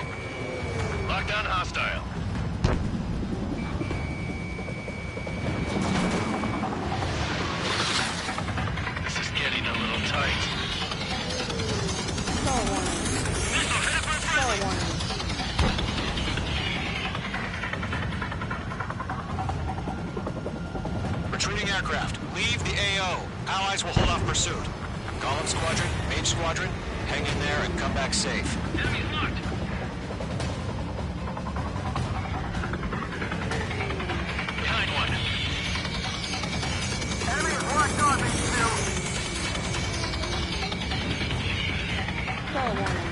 Lockdown hostile. This is getting a little tight. Star warning. Star warning. Retreating aircraft, leave the AO. Allies will hold off pursuit. Golem Squadron, Mage Squadron, hang in there and come back safe. Enemy's marked. Behind one. Enemy is locked on, HQ. Star warning.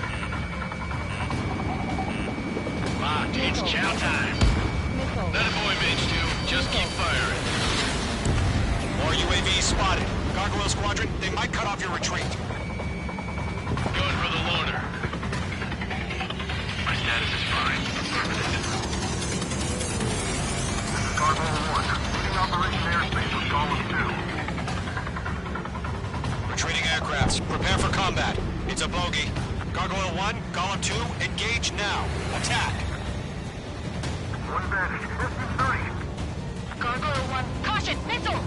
Locked. It's chow time. Missile. That boy, Mage 2. Just keep firing. More UAVs spotted. Gargoyle Squadron, they might cut off your retreat. Going for the loader. My status is fine. This is Gargoyle 1. Leading Operation Airspace with Golem 2. Retreating aircrafts, prepare for combat. It's a bogey. Gargoyle 1, Golem 2, engage now. Attack. One advantage. SU-30. Gargoyle 1. Caution! Missile!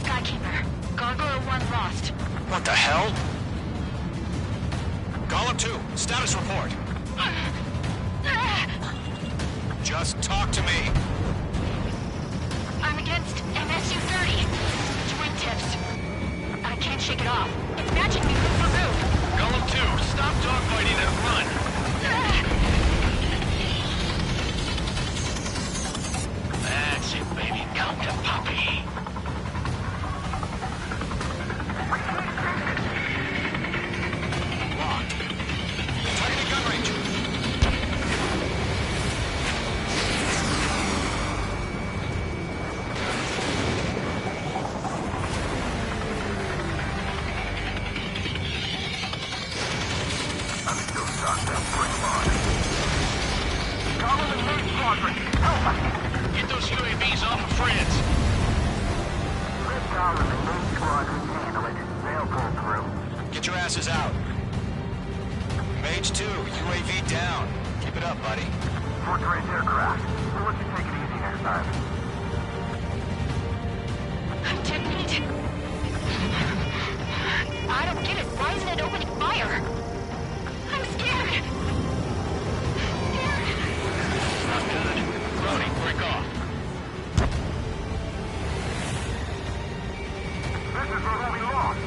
Skykeeper. Gargoyle 1 lost. What the hell? Golem 2, status report. Just talk to me. I'm against MSU-30. Twin tips. shake it off. It's matching me with Peru. Golem 2, stop dogfighting and run! That's it, baby. Come to Poppy. Locked. Targeting gun range. I'm still stuck. Bring them on. Golem and Moon Squadron, help us! Get those UAVs off of France. Let Golem and Moon Squadron handle it. They'll pull through. Get your asses out. Mage 2, UAV down. Keep it up, buddy. Fort Gray's aircraft. We'll let you take it easy next time. I'm dead meat. I don't get it. Why isn't it opening fire? I'm scared. Not good. Brody, break off. This is where we lost.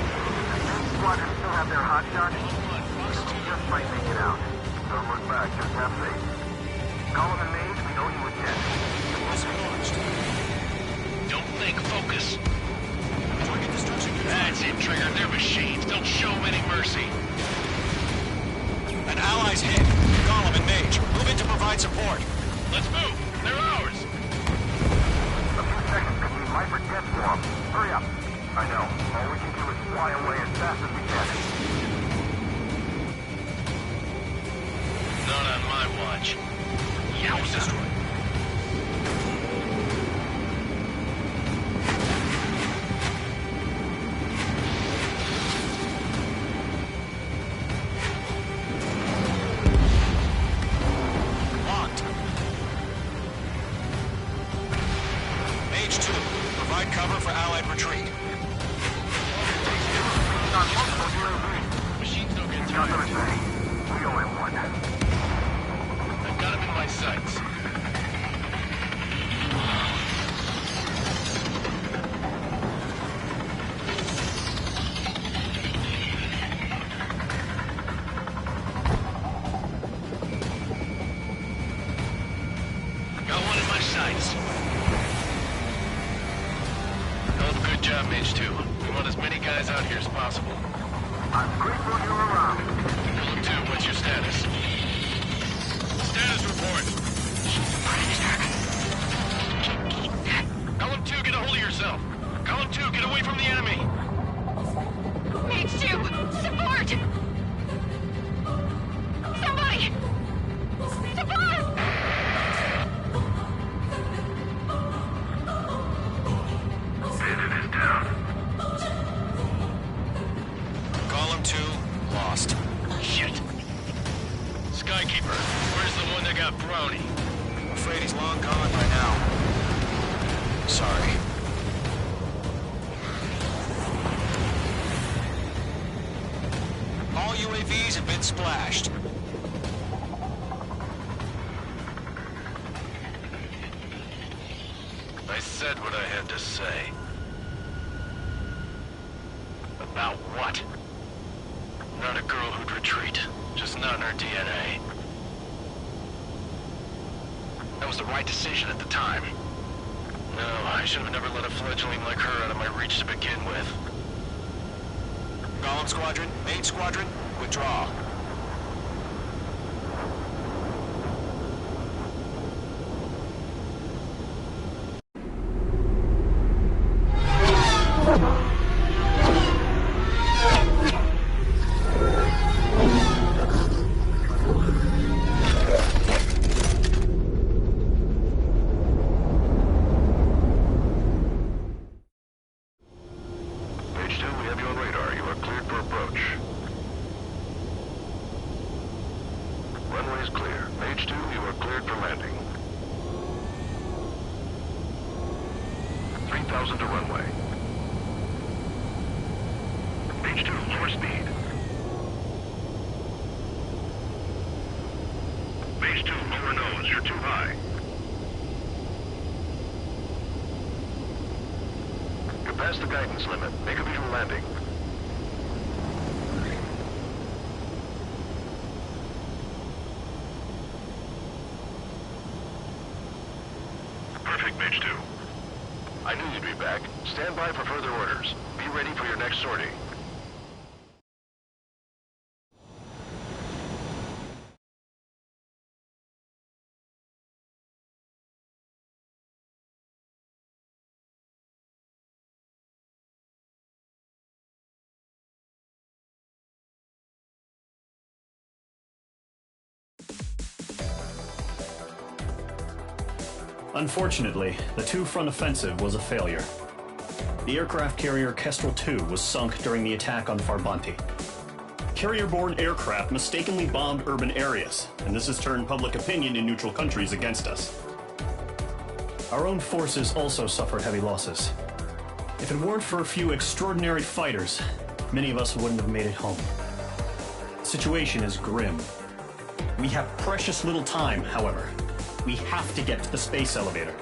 Squadron still have their hot shots? Just might make it out. Don't look back, just have faith. Golem and Mage, we owe you a jet. Don't think, focus. That's it, Trigger. They're machines. Don't show them any mercy. An ally's hit. Golem and Mage, move in to provide support. Let's move. They're ours. A few seconds till we might forget for them. Hurry up. I know. All we can do is fly away as fast as we can. Not on my watch. Yowza. Locked. Mage 2, provide cover for allied retreat. Machines don't get Nothing to tired. say. We owe him one. I've got him in my sights. Got one in my sights. Oh, good job, Mage 2. We want as many guys out here as possible. I'm grateful you're around. Golem 2, what's your status? Status report. Golem 2, get a hold of yourself. Golem 2, get away from the enemy. Mage 2, support! Somebody! Support! Bandit is down. Golem 2, lost. Shit. Skykeeper, where's the one that got Brownie? I'm afraid he's long gone by now. Sorry. All UAVs have been splashed. I said what I had to say. About what? Not a girl who'd retreat. Just not in her DNA. That was the right decision at the time. No, I should have never let a fledgling like her out of my reach to begin with. Golem Squadron, Mage Squadron, withdraw. Mage 2, we have you on radar. You are cleared for approach. Runway is clear. Mage 2, you are cleared for landing. 3,000 to runway. Mage 2, lower speed. Mage 2, lower nose. You're too high. You're past the guidance limit. Make a visual landing. Perfect, Mage 2. I knew you'd be back. Stand by for further orders. Be ready for your next sortie. Unfortunately, the two-front offensive was a failure. The aircraft carrier Kestrel II was sunk during the attack on Farbanti. Carrier-borne aircraft mistakenly bombed urban areas, and this has turned public opinion in neutral countries against us. Our own forces also suffered heavy losses. If it weren't for a few extraordinary fighters, many of us wouldn't have made it home. The situation is grim. We have precious little time, however. We have to get to the space elevator.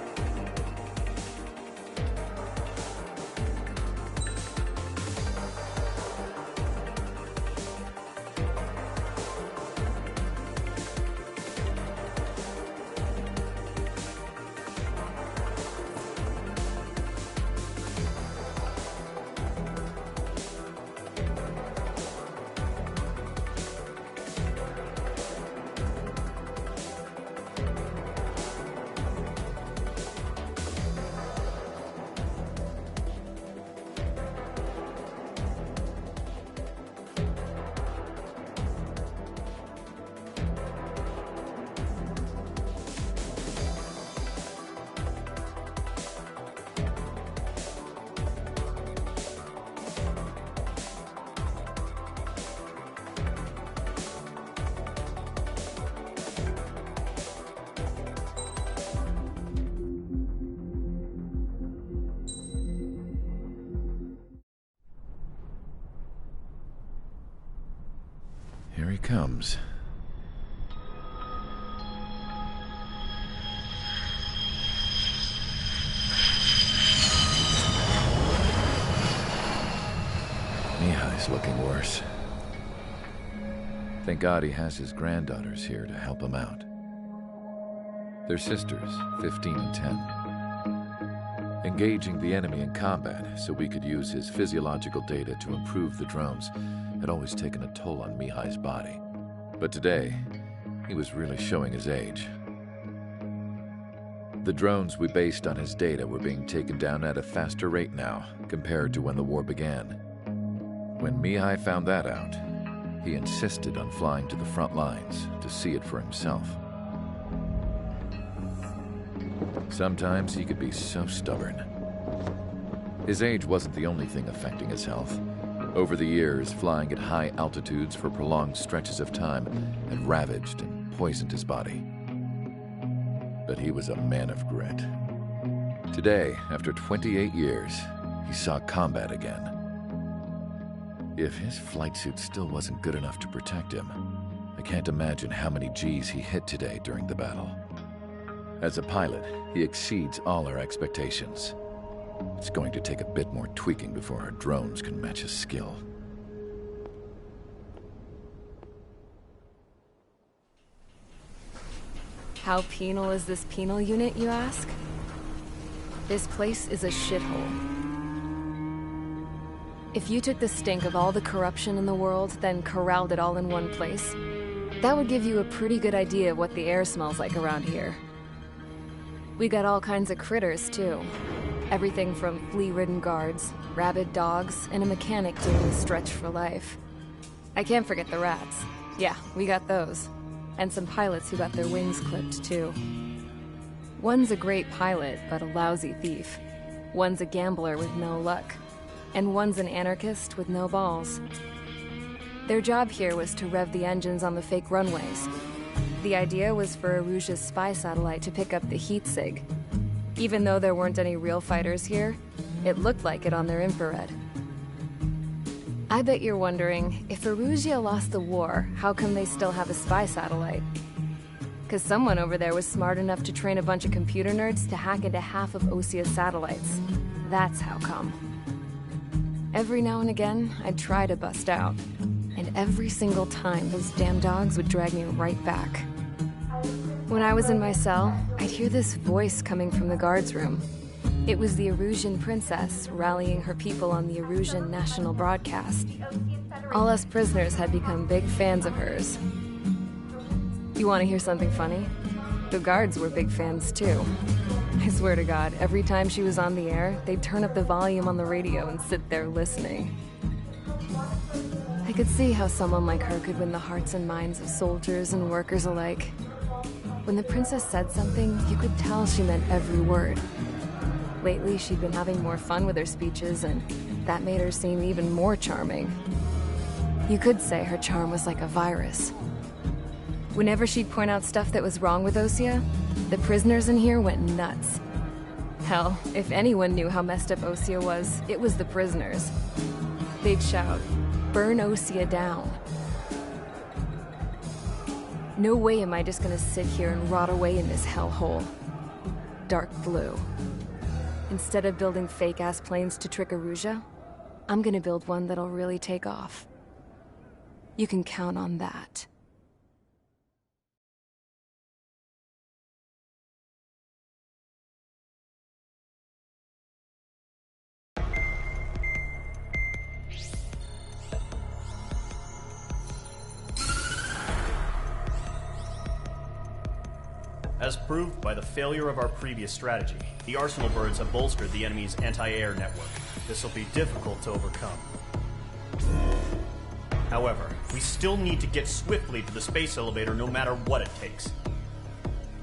Here he comes. Mihai's looking worse. Thank God he has his granddaughters here to help him out. They're sisters, 15 and 10. Engaging the enemy in combat so we could use his physiological data to improve the drones had always taken a toll on Mihai's body. But today, he was really showing his age. The drones we based on his data were being taken down at a faster rate now compared to when the war began. When Mihai found that out, he insisted on flying to the front lines to see it for himself. Sometimes he could be so stubborn. His age wasn't the only thing affecting his health. Over the years, flying at high altitudes for prolonged stretches of time had ravaged and poisoned his body. But he was a man of grit. Today, after 28 years, he saw combat again. If his flight suit still wasn't good enough to protect him, I can't imagine how many G's he hit today during the battle. As a pilot, he exceeds all our expectations. It's going to take a bit more tweaking before our drones can match his skill. How penal is this penal unit, you ask? This place is a shithole. If you took the stink of all the corruption in the world, then corralled it all in one place, that would give you a pretty good idea of what the air smells like around here. We got all kinds of critters, too. Everything from flea-ridden guards, rabid dogs, and a mechanic doing the stretch for life. I can't forget the rats. Yeah, we got those. And some pilots who got their wings clipped, too. One's a great pilot, but a lousy thief. One's a gambler with no luck. And one's an anarchist with no balls. Their job here was to rev the engines on the fake runways. The idea was for Erusia's spy satellite to pick up the heat sig. Even though there weren't any real fighters here, it looked like it on their infrared. I bet you're wondering, if Erusia lost the war, how come they still have a spy satellite? Because someone over there was smart enough to train a bunch of computer nerds to hack into half of Osia's satellites. That's how come. Every now and again, I'd try to bust out. And every single time, those damn dogs would drag me right back. When I was in my cell, I'd hear this voice coming from the guards room. It was the Erusian princess rallying her people on the Erusian national broadcast. All us prisoners had become big fans of hers. You want to hear something funny? The guards were big fans too. I swear to God, every time she was on the air, they'd turn up the volume on the radio and sit there listening. I could see how someone like her could win the hearts and minds of soldiers and workers alike. When the princess said something, you could tell she meant every word. Lately, she'd been having more fun with her speeches, and that made her seem even more charming. You could say her charm was like a virus. Whenever she'd point out stuff that was wrong with Osia, the prisoners in here went nuts. Hell, if anyone knew how messed up Osia was, it was the prisoners. They'd shout, "Burn Osia down." No way am I just gonna sit here and rot away in this hellhole. Dark blue. Instead of building fake-ass planes to trick Erusia, I'm gonna build one that'll really take off. You can count on that. As proved by the failure of our previous strategy, the Arsenal birds have bolstered the enemy's anti-air network. This will be difficult to overcome. However, we still need to get swiftly to the space elevator no matter what it takes.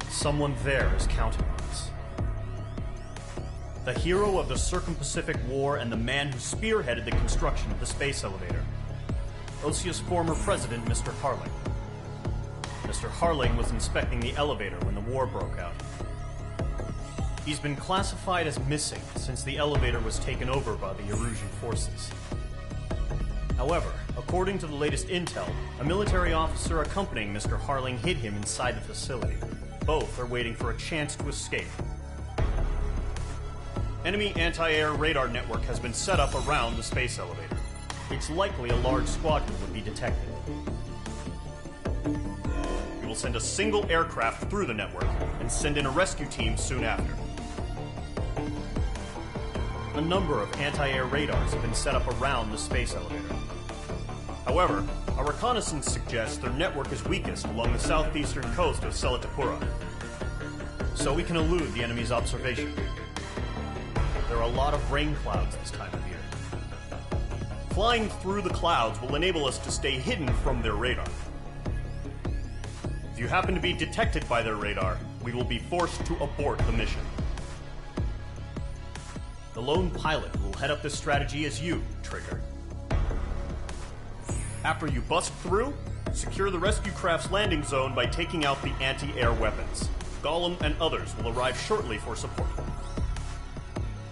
Someone there is counting on us. The hero of the Circum-Pacific War and the man who spearheaded the construction of the space elevator. Osia's former president, Mr. Harling. Mr. Harling was inspecting the elevator when the war broke out. He's been classified as missing since the elevator was taken over by the Erusian forces. However, according to the latest intel, a military officer accompanying Mr. Harling hid him inside the facility. Both are waiting for a chance to escape. Enemy anti-air radar network has been set up around the space elevator. It's likely a large squadron would be detected. We will send a single aircraft through the network and send in a rescue team soon after. A number of anti-air radars have been set up around the space elevator. However, our reconnaissance suggests their network is weakest along the southeastern coast of Selatapura, so we can elude the enemy's observation. There are a lot of rain clouds this time of year. Flying through the clouds will enable us to stay hidden from their radar. If you happen to be detected by their radar, we will be forced to abort the mission. The lone pilot who will head up this strategy is you, Trigger. After you bust through, secure the rescue craft's landing zone by taking out the anti-air weapons. Gollum and others will arrive shortly for support.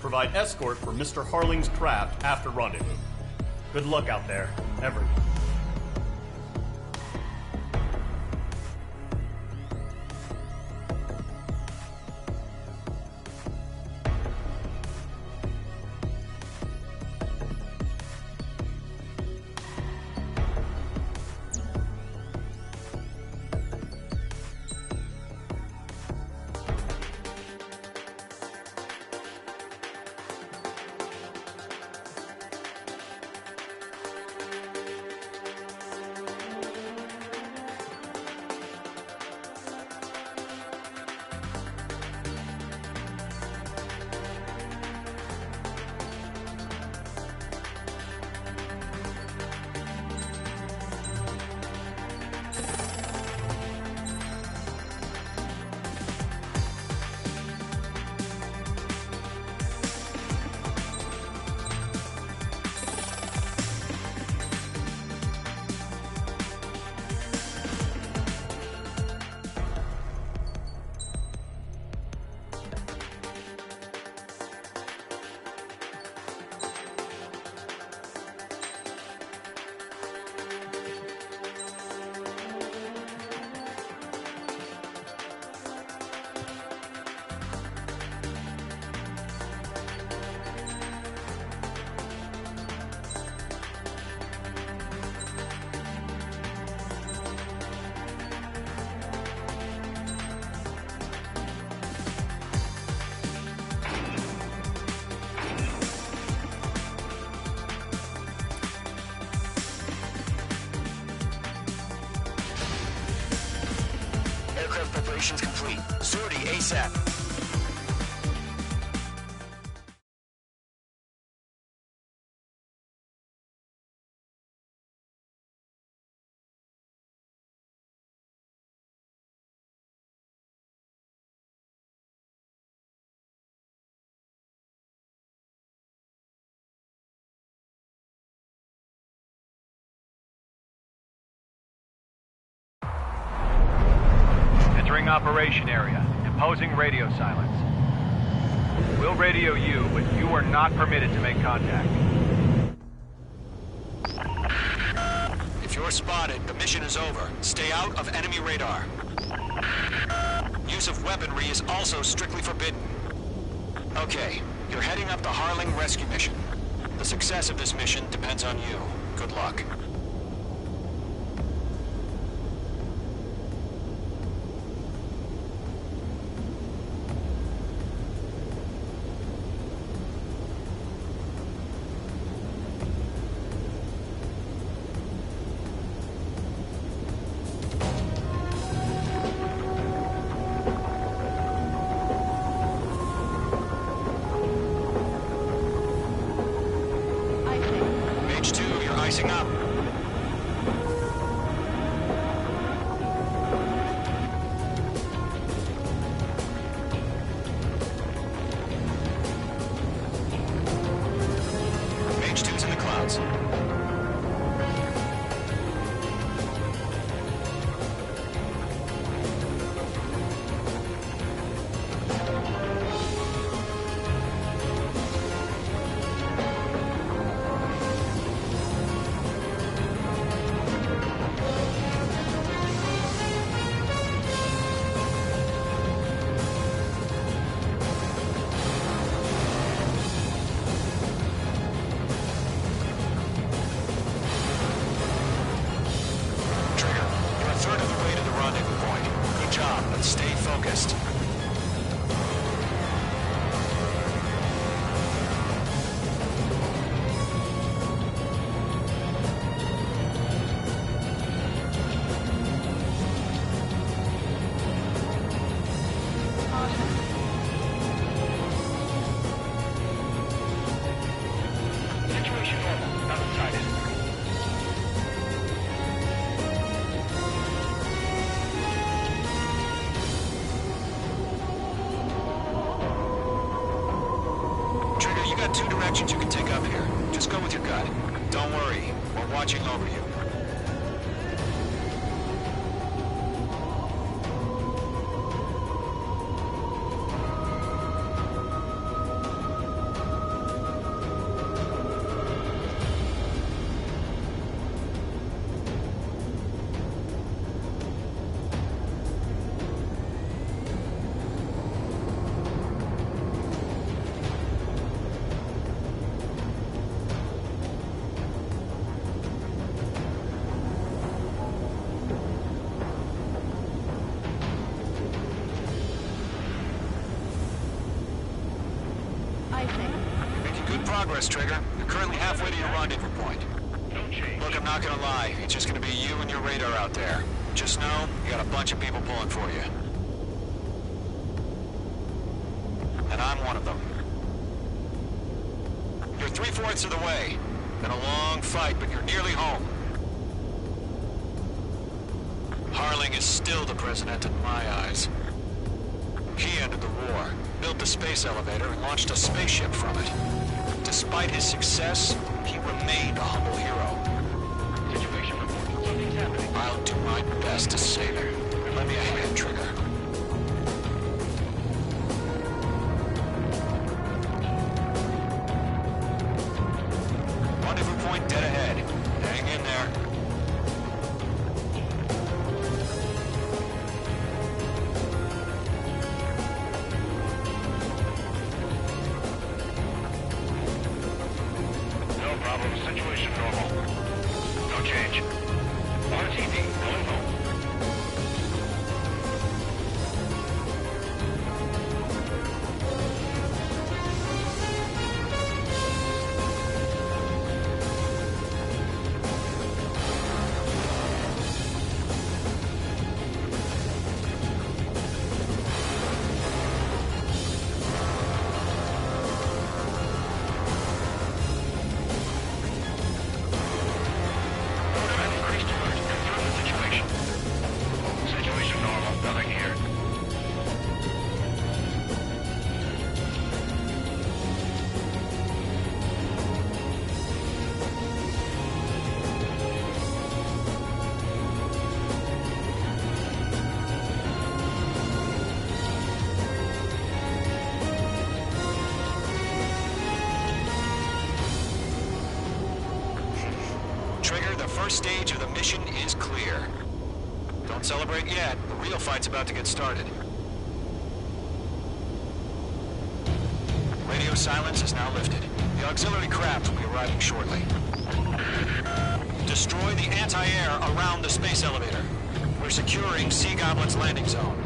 Provide escort for Mr. Harling's craft after rendezvous. Good luck out there, everyone. Aircraft preparations complete. Sortie ASAP. Entering operation area. Imposing radio silence. We'll radio you, but you are not permitted to make contact. If you're spotted, the mission is over. Stay out of enemy radar. Use of weaponry is also strictly forbidden. Okay, you're heading up the Harling rescue mission. The success of this mission depends on you. Good luck. Mage 2, you're icing up. Mage 2's in the clouds. Trigger, you're a third of the way to the rendezvous point. Good job, but stay focused. Situation normal. Not sighted. Trigger, you got two directions you can take up here. Just go with your gut. Don't worry, we're watching over you. Making good progress, Trigger. You're currently halfway to your rendezvous point. Look, I'm not gonna lie. It's just gonna be you and your radar out there. Just know, you got a bunch of people pulling for you. And I'm one of them. You're 3/4 of the way. Been a long fight, but you're nearly home. Harling is still the president in my eyes. He ended the war, built the space elevator, and launched a spaceship from it. Despite his success, he remained a humble hero. Situation report. Something's happening. I'll do my best to save him. Lend me a hand, Trigger. Rendezvous point dead ahead. Hang in there. No problem. Situation normal. No change. RTV, going home. first stage of the mission is clear. Don't celebrate yet. The real fight's about to get started. Radio silence is now lifted. The auxiliary craft will be arriving shortly. Destroy the anti-air around the space elevator. We're securing Sea Goblin's landing zone.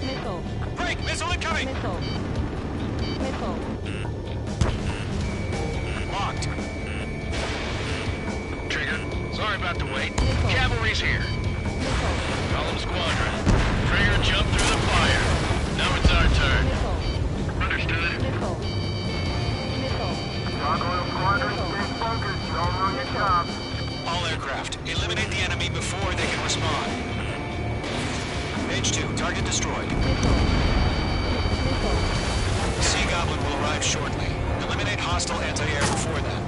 Missile. Break! Missile incoming! Missile. Missile. Locked. Trigger, sorry about the wait. Missile. Cavalry's here. Missile. Column Squadron. Trigger jumped through the fire. Now it's our turn. Missile. Understood. Missile. Missile. Gargoyle Squadron, stay focused. You all know your job. All aircraft, eliminate the enemy before they can respond. H2, target destroyed. Missile. Missile. Sea Goblin will arrive shortly. Eliminate hostile anti-air before that.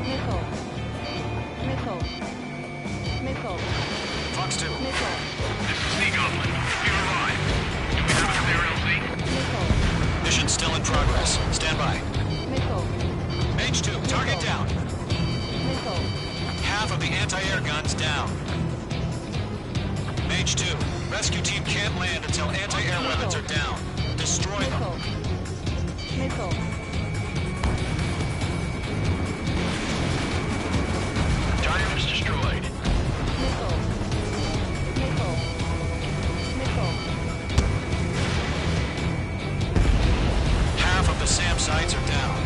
Missile. Missile. Missile. Fox 2. Missile. This is Sea Goblin. You arrived. Do we have a clear LZ? Missile. Mission still in progress. Stand by. Missile. H2, target down. Missile. Half of the anti-air guns down. Mage 2, rescue team can't land until anti-air weapons are down. Destroy them. Missile. Missile. Dire's destroyed. Missile. Missile. Missile. Half of the SAM sites are down.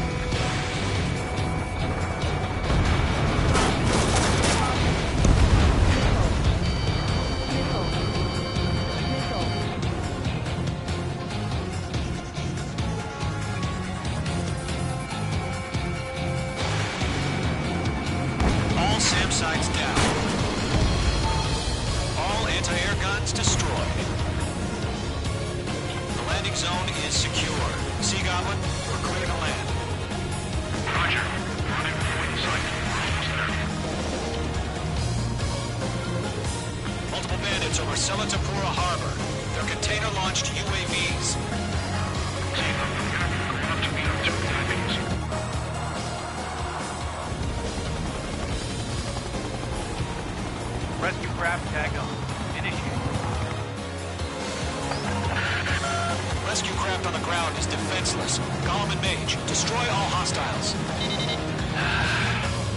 All SAM sites down. All anti-air guns destroyed. The landing zone is secure. Sea Goblin, we're clear to land. Roger. Running before the sight. Almost there. Multiple bandits over Selatapura Harbor. They're container-launched UAVs. Team up. Going up to meet our two tactics. Rescue craft tag on. Initiate. Rescue craft on the ground is defenseless. Golem and Mage, destroy all hostiles.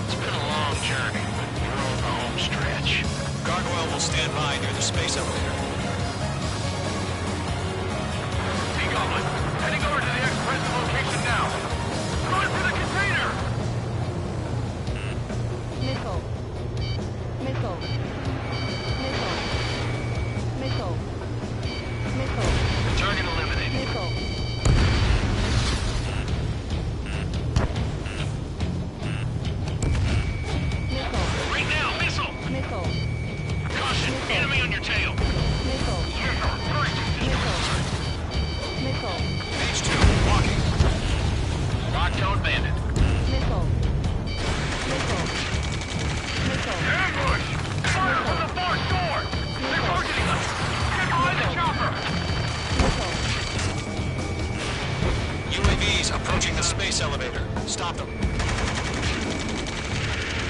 It's been a long journey, but we're on the home stretch. Gargoyle will stand by near the space elevator. Sea Goblin, heading over to the express location now. Going for the container! Missile. Missile. Missile. Missile. Missile. Target eliminated. Missile. Missile. Right now, missile! Missile. Caution, enemy on your tail. Missile. Missile. Missile. Mage 2, walking. Lockdown bandit. Missile. Missile. Missile. Ambush! Fire from the far shore! They're targeting us! Get behind the chopper! Missile. UAVs approaching the space elevator. Stop them.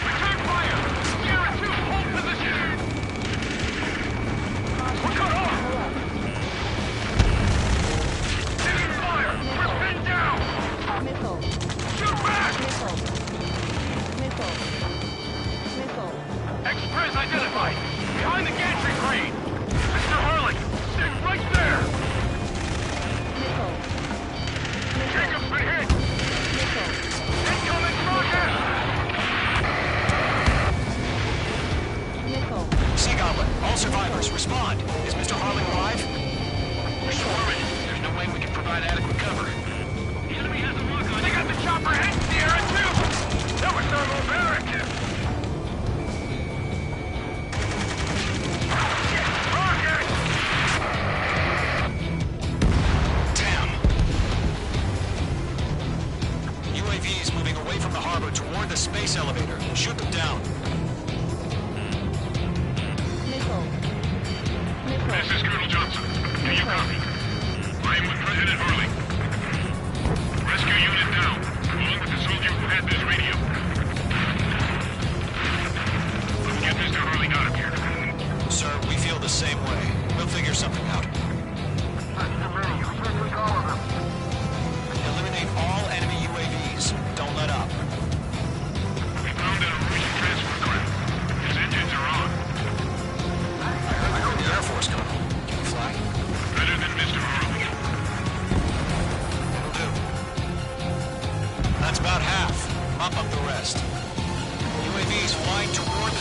Return fire! Sierra 2, hold position! We're cut off! Taking fire! We're pinned down! Missile. Shoot back! Missile. Missile. Missile. Express identified! Behind the gantry crane! Mr. Harlan! Stay right there! Missile. Jacob's been hit! Missile. Incoming rocket! Missile. Sea Goblin, all survivors, respond. Is Mr. Harlan alive? We're swarming. There's no way we can provide adequate cover. The enemy has a lock on. They got the chopper and Sierra 2! That was thermal barrack!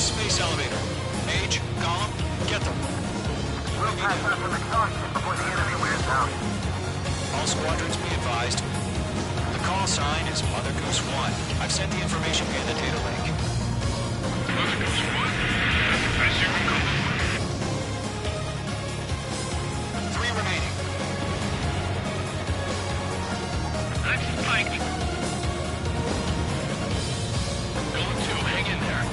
space elevator. Mage, Column, get them. We'll pass up with exhaustion before the enemy wears out. All squadrons be advised. The call sign is Mother Goose 1. I've sent the information via the data link. Mother Goose 1? I see we go. 3 remaining. I'm spiked. Going to, hang in there.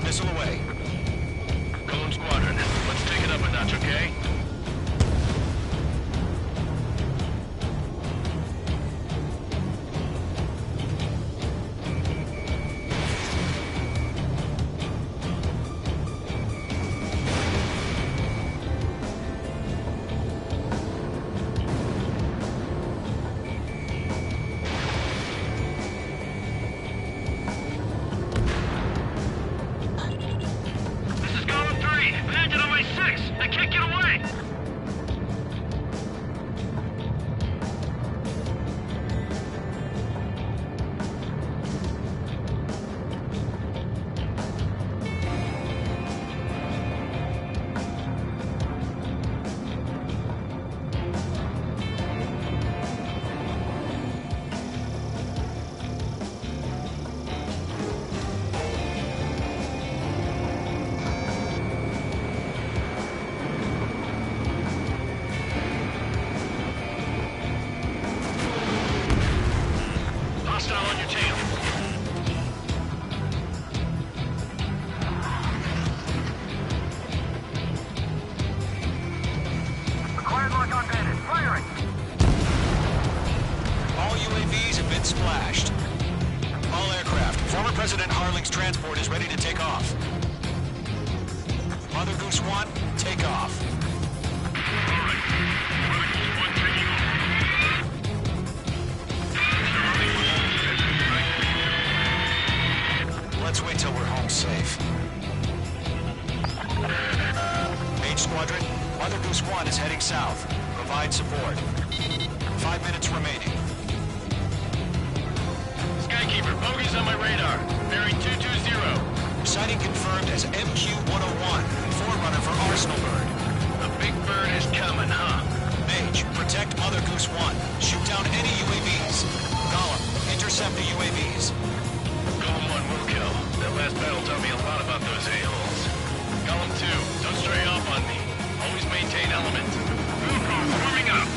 Missile away. Cone Squadron, let's take it up a notch, okay? Splashed. All aircraft, former President Harling's transport is ready to take off. Mother Goose 1, take off. Let's wait till we're home safe. Mage Squadron, Mother Goose 1 is heading south. Provide support. 5 minutes remaining. Skykeeper, bogeys on my radar. Bearing 220. Sighting confirmed as MQ-101, forerunner for Arsenal Bird. The big bird is coming, huh? Mage, protect Mother Goose 1. Shoot down any UAVs. Gollum, intercept the UAVs. Gollum 1 will kill. That last battle taught me a lot about those a-holes. Gollum 2, don't stray off on me. Always maintain element. Moon warming up.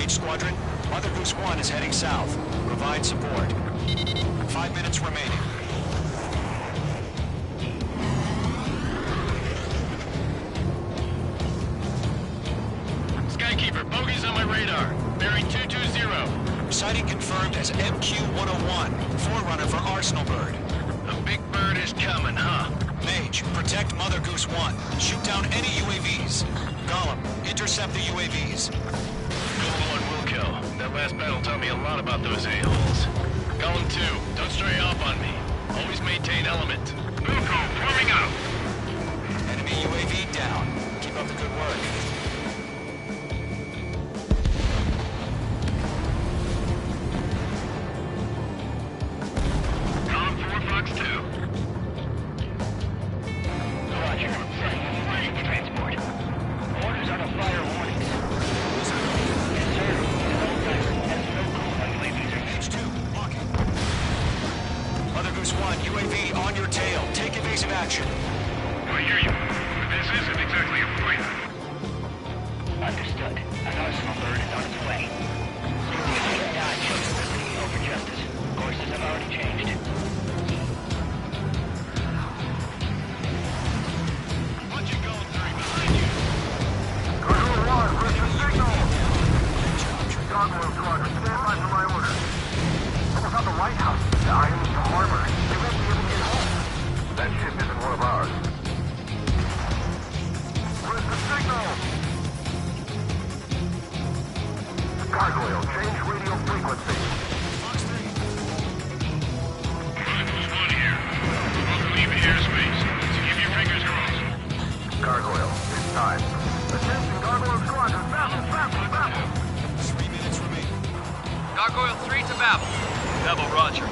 Squadron, Mother Goose 1 is heading south. Provide support. 5 minutes remaining. on my radar. Bearing 220. Sighting confirmed as MQ-101, forerunner for Arsenal Bird. A big bird is coming, huh? Mage, protect Mother Goose 1. Shoot down any UAVs. Gollum, intercept the UAVs. Golem 1 will kill. That last battle taught me a lot about those a-holes. Golem 2, don't stray off on me. Always maintain element. Wilco, forming up! Enemy UAV down. Keep up the good work. Golem 4, Fox 2. Roger. Ready for transport. Orders are to fire warnings. Yes, sir. Hold tight. That's no cool on lasers. H2, locking. Mother Goose 1, UAV on your tail. Take evasive action. I hear you. This isn't exactly a fight. Understood. An Arsenal bird is on its way. Die justice over justice. Courses have already changed. Watch it going through behind you. Control 1, Christian signal. Gargoyle Squadron, stand by for my orders. Almost out the lighthouse. The island's the harbor. They won't be able to get home. That ship isn't one of ours. Where's the signal? Gargoyle, change radio frequency. Fox 3. Who's one here? About to leave airspace, so keep your fingers crossed. Gargoyle, it's time. Attention, Gargoyle Squadron, Babel. 3 minutes remaining. Gargoyle 3 to Babel. Babel, roger.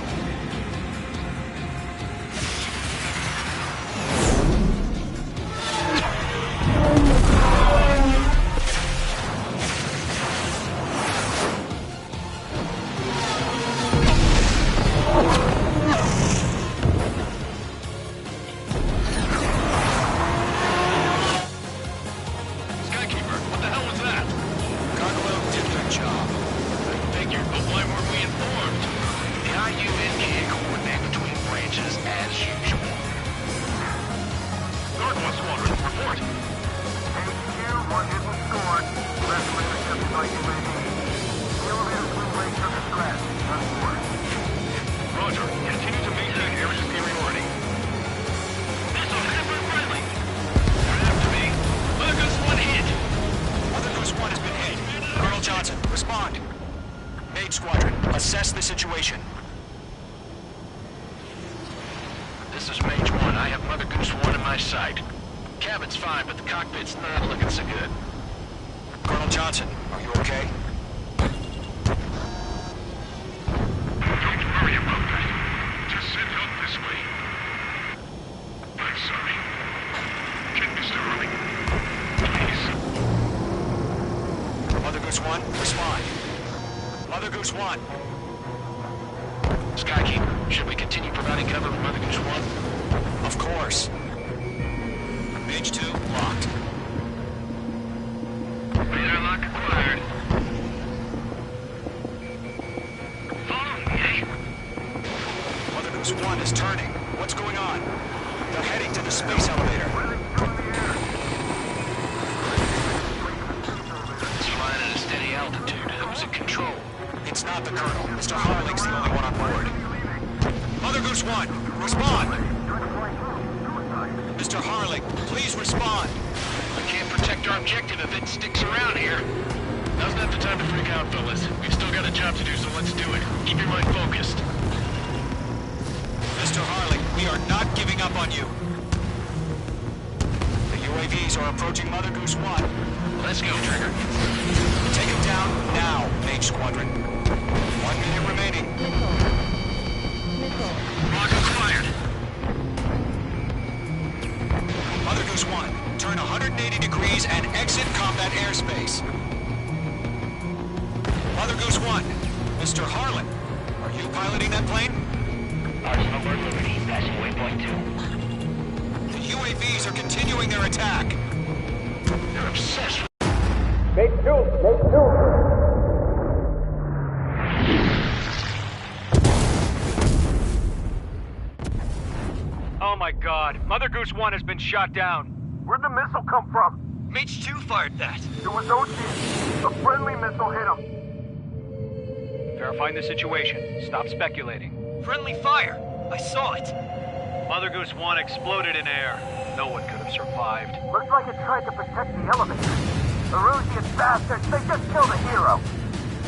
Skykeeper, what the hell was that? Gargoyle did their job. I figured, but why weren't we informed? The IUN can't coordinate between branches as usual. Gargoyle Squadron, report. HQ, one hit was scored. Rest leadership is like UAV. The elevator swing rate took a scratch. None more. Roger, continue to maintain air superiority. Missile hamper friendly. You're after me. Mother Goose 1 hit. Mother Goose 1 has been hit. Colonel Johnson, respond. Mage Squadron, assess the situation. This is Mage 1. I have Mother Goose 1 in my sight. Cabin's fine, but the cockpit's not looking so good. Colonel Johnson, are you okay? Don't worry about that. Just send help this way. I'm sorry. Get Mr. Hurley. Please. Mother Goose 1, respond. Mother Goose 1. Skykeeper, should we continue providing cover for Mother Goose 1? Of course. Mage 2, locked. Radar lock acquired. Follow me, eh? Mother Goose 1 is turning. What's going on? They're heading to the space elevator. It's flying at a steady altitude. Who's in control? It's not the Colonel. Mr. Harling's the only one on board. Mother Goose 1, respond! Mr. Harling, please respond! We can't protect our objective if it sticks around here. Now's not the time to freak out, fellas. We've still got a job to do, so let's do it. Keep your mind focused. Mr. Harling, we are not giving up on you. The UAVs are approaching Mother Goose 1. Let's go, Trigger. Take him down now, Mage Squadron. 1 minute remaining. Missile. Lock acquired. Mother Goose 1, turn 180 degrees and exit combat airspace. Mother Goose 1, Mr. Harlan, are you piloting that plane? Arsenal Bird Liberty, passing waypoint 2. The UAVs are continuing their attack. They're obsessed with... Oh my god. Mother Goose 1 has been shot down. Where'd the missile come from? Mage 2 fired that. It was OG. A friendly missile hit him. Verifying the situation. Stop speculating. Friendly fire! I saw it! Mother Goose 1 exploded in air. No one could have survived. Looks like it tried to protect the elevator. The Rusian bastards, they just killed a hero.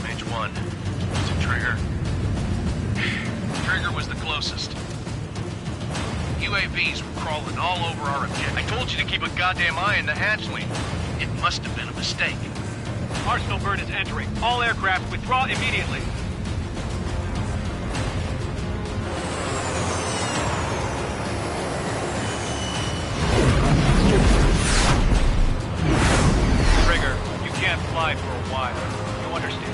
Mage 1. Was it Trigger? Trigger was the closest. UAVs were crawling all over our objective. I told you to keep a goddamn eye on the hatchling. It must have been a mistake. Arsenal bird is entering. All aircraft withdraw immediately. Trigger, you can't fly for a while. You understand?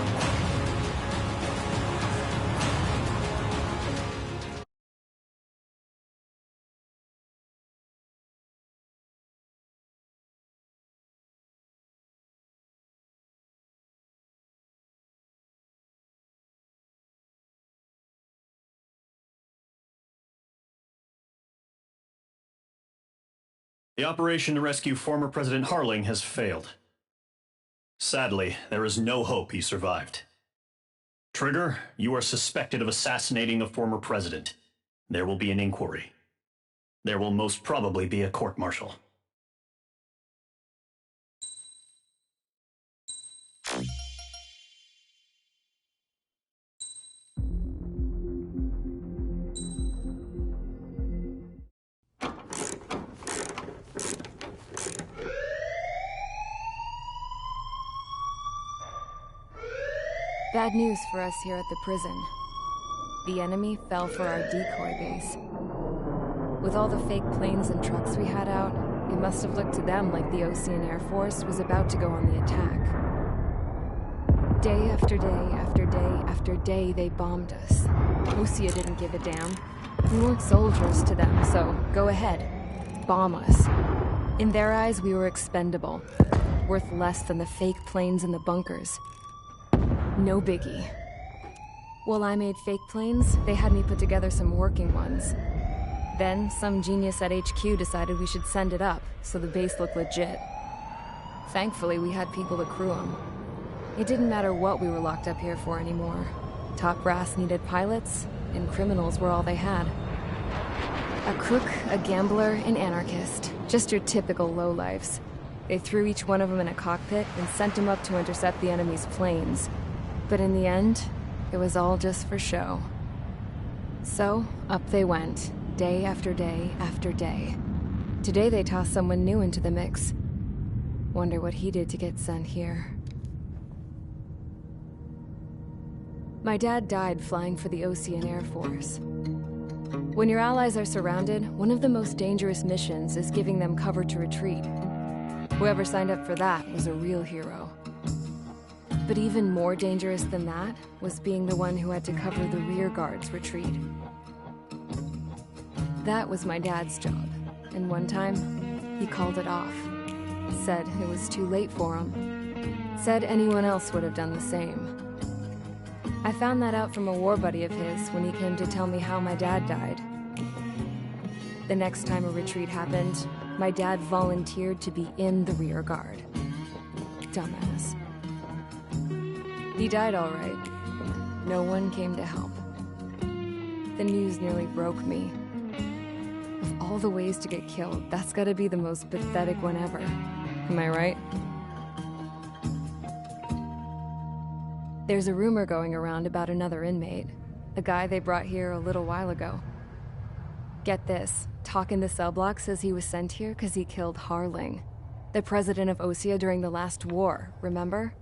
The operation to rescue former President Harling has failed. Sadly, there is no hope he survived. Trigger, you are suspected of assassinating a former president. There will be an inquiry. There will most probably be a court-martial. Bad news for us here at the prison. The enemy fell for our decoy base. With all the fake planes and trucks we had out, it must have looked to them like the Ocean Air Force was about to go on the attack. Day after day after day after day, they bombed us. Osea didn't give a damn. We weren't soldiers to them, so go ahead. Bomb us. In their eyes, we were expendable. Worth less than the fake planes in the bunkers. No biggie. While I made fake planes, they had me put together some working ones. Then, some genius at HQ decided we should send it up, so the base looked legit. Thankfully, we had people to crew them. It didn't matter what we were locked up here for anymore. Top brass needed pilots, and criminals were all they had. A crook, a gambler, an anarchist. Just your typical lowlifes. They threw each one of them in a cockpit and sent them up to intercept the enemy's planes. But in the end, it was all just for show. So, up they went, day after day after day. Today they tossed someone new into the mix. Wonder what he did to get sent here. My dad died flying for the Ocean Air Force. When your allies are surrounded, one of the most dangerous missions is giving them cover to retreat. Whoever signed up for that was a real hero. But even more dangerous than that was being the one who had to cover the rear guard's retreat. That was my dad's job, and one time, he called it off. Said it was too late for him. Said anyone else would have done the same. I found that out from a war buddy of his when he came to tell me how my dad died. The next time a retreat happened, my dad volunteered to be in the rear guard. Dumbass. He died all right. No one came to help. The news nearly broke me. Of all the ways to get killed, that's gotta be the most pathetic one ever. Am I right? There's a rumor going around about another inmate. A guy they brought here a little while ago. Get this, talk in the cell block says he was sent here because he killed Harling, the president of Osea during the last war, remember?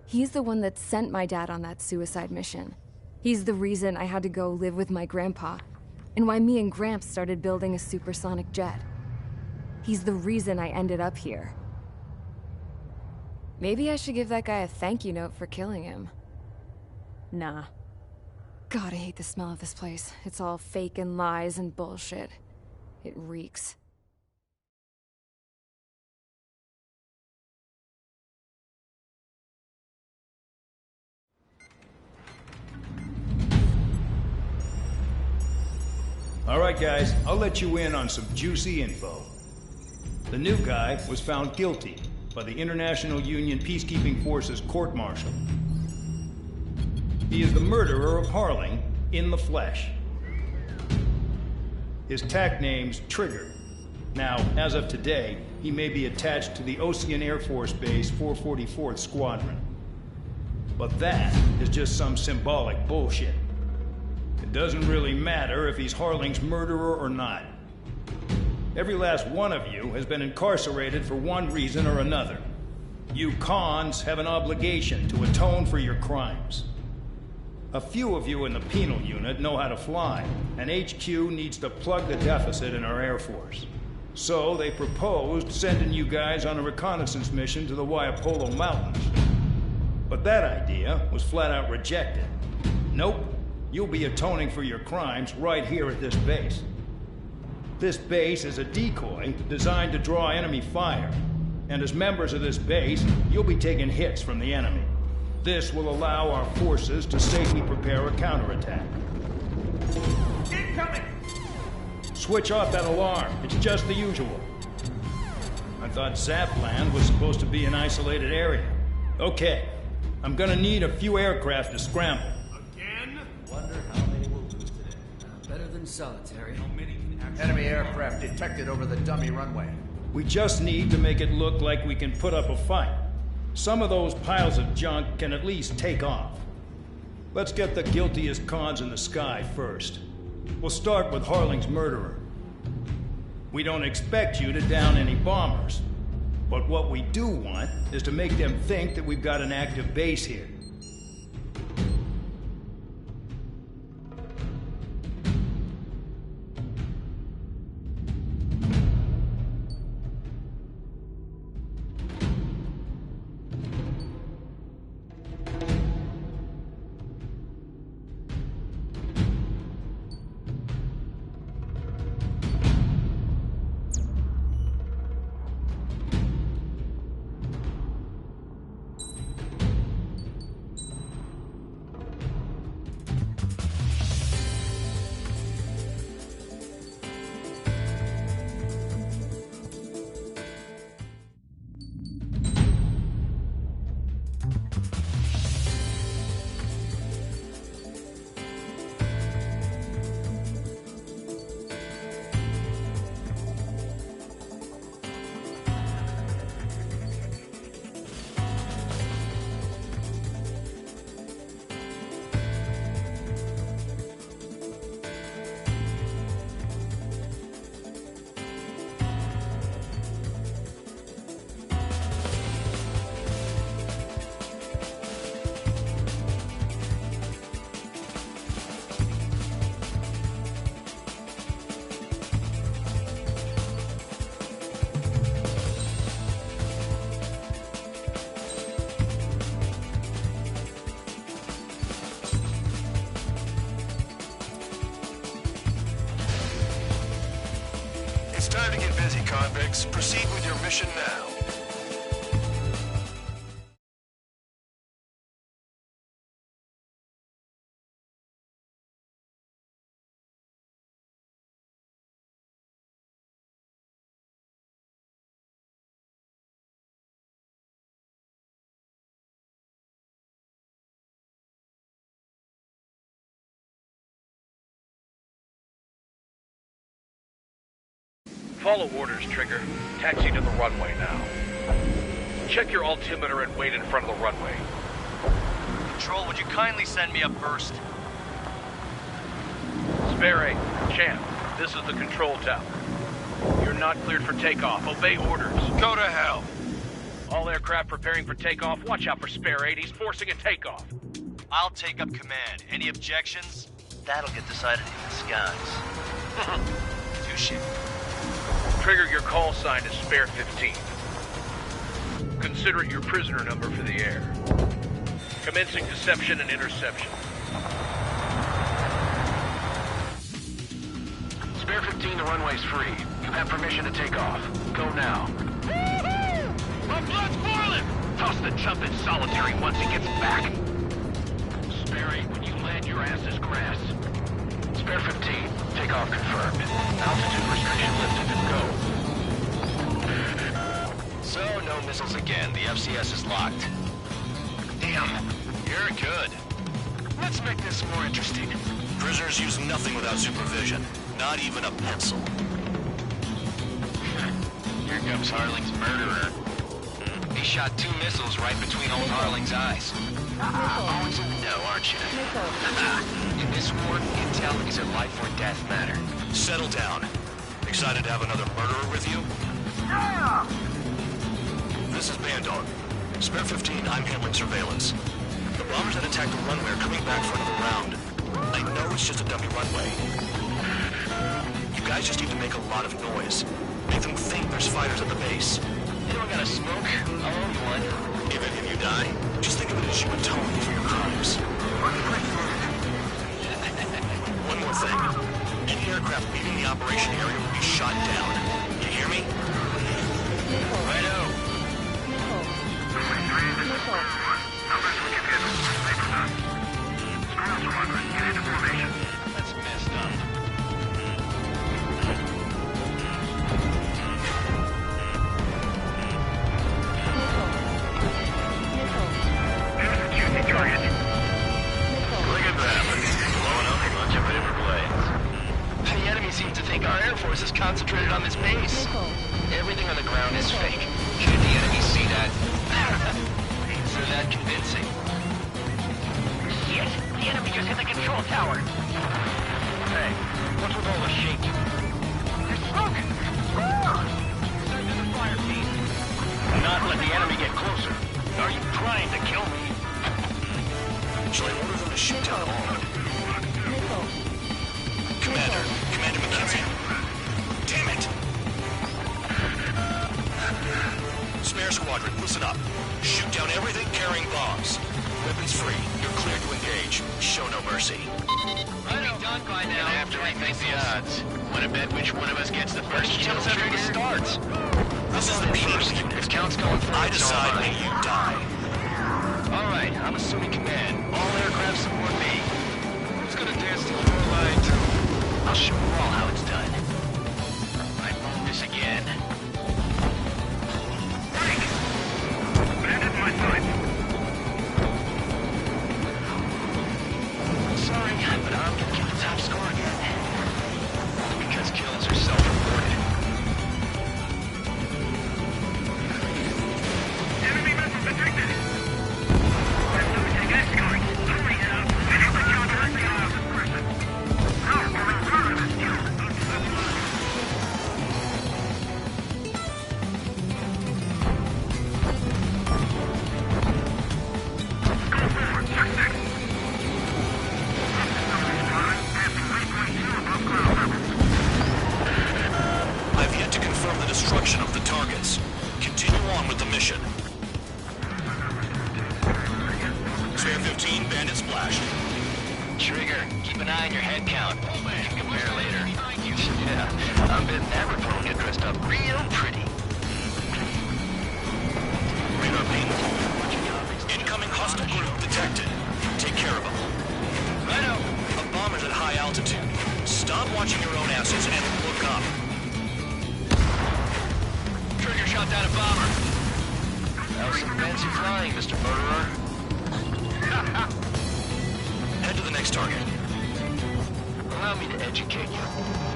He's the one that sent my dad on that suicide mission. He's the reason I had to go live with my grandpa, and why me and Gramps started building a supersonic jet. He's the reason I ended up here. Maybe I should give that guy a thank you note for killing him. Nah. God, I hate the smell of this place. It's all fake and lies and bullshit. It reeks. All right, guys, I'll let you in on some juicy info. The new guy was found guilty, by the International Union Peacekeeping Forces court-martial. He is the murderer of Harling in the flesh. His TAC name's Trigger. Now, as of today, he may be attached to the Ocean Air Force Base 444th Squadron. But that is just some symbolic bullshit. It doesn't really matter if he's Harling's murderer or not. Every last one of you has been incarcerated for one reason or another. You cons have an obligation to atone for your crimes. A few of you in the penal unit know how to fly, and HQ needs to plug the deficit in our Air Force. So they proposed sending you guys on a reconnaissance mission to the Waiapolo Mountains. But that idea was flat out rejected. Nope, you'll be atoning for your crimes right here at this base. This base is a decoy designed to draw enemy fire, and as members of this base, you'll be taking hits from the enemy. This will allow our forces to safely prepare a counterattack. Incoming! Switch off that alarm. It's just the usual. I thought Zapland was supposed to be an isolated area. Okay, I'm gonna need a few aircraft to scramble. Again? Wonder how many will lose today. Better than solitary. How many can actually... Enemy aircraft detected over the dummy runway. We just need to make it look like we can put up a fight. Some of those piles of junk can at least take off. Let's get the guiltiest cons in the sky first. We'll start with Harling's murderer. We don't expect you to down any bombers, but what we do want is to make them think that we've got an active base here. It's time to get busy, convicts. Proceed with your mission now. Follow orders, Trigger. Taxi to the runway now. Check your altimeter and wait in front of the runway. Control, would you kindly send me up first? Spare 8, Champ, this is the control tower. You're not cleared for takeoff. Obey orders. Go to hell. All aircraft preparing for takeoff. Watch out for Spare 8. He's forcing a takeoff. I'll take up command. Any objections? That'll get decided in the skies. Touche. Trigger, your call sign is Spare 15. Consider it your prisoner number for the air. Commencing deception and interception. Spare 15, the runway's free. You have permission to take off. Go now. My blood's boiling! Toss the chump in solitary once he gets back. Spare 8, when you land, your ass is grass. Spare 15, takeoff confirmed. Altitude restriction lifted and go. So, no missiles again. The FCS is locked. Damn. You're good. Let's make this more interesting. Prisoners use nothing without supervision. Not even a pencil. Here comes Harling's murderer. He shot 2 missiles right between old Harling's eyes. Always in the know, aren't you? In this war, intel is a life or death matter. Settle down. Excited to have another murderer with you? Yeah! This is Bandog. Spare 15, I'm handling surveillance. The bombers that attacked the runway are coming back for another round. I know it's just a dummy runway. You guys just need to make a lot of noise. Make them think there's fighters at the base. You don't gotta smoke. I'll owe you one. If any of you die, just think of it as you atone for your crimes. One more thing. Any aircraft leaving the operation area will be shot down. You hear me? Righto. That's messed up. Look at that. Blowing up a bunch of paper blades. The enemy seems to think our Air Force is concentrated on this base. Everything on the ground is fake. Should the enemy see that? Is that convincing? Shit! The enemy just hit the control tower! Hey, what's with all the shaking? There's smoke! Send in the fire team! Not let the enemy get closer. Are you trying to kill me? Shall I order them to shoot down all? Commander McKenzie. Damn it! Spare squadron, listen up. Shoot down everything carrying bombs. Weapons free. You're cleared to engage. Show no mercy. We'll be done by now. And after I face the odds, wanna bet which one of us gets the first kill after it starts? This is the first. If count's going for I decide when you die. All right, I'm assuming command. All aircraft support me. Who's gonna dance to your line too? I'll show you all how it's done. I won't miss again. Bandit my side. Sorry, but I'm gonna get the top score again. Only because kills are self-reported. Enemy missile detected. I'm losing escort. Hurry now. Finish the counter and get out of this person. No, we're in front of this kill. Go forward, suspect. I've yet to confirm the destruction of the targets. Continue on with the mission. Spare 15, bandit splash. Trigger, keep an eye on your head count. Compare later. Yeah, I'm betting that report will get dressed up real pretty. Radar ping. Incoming hostile group detected. Take care of them. Righto. A bomber's at high altitude. Stop watching your own asses and look up. Trigger shot down a bomber. That was some fancy flying, Mr. Murderer. Head to the next target. Allow me to educate you.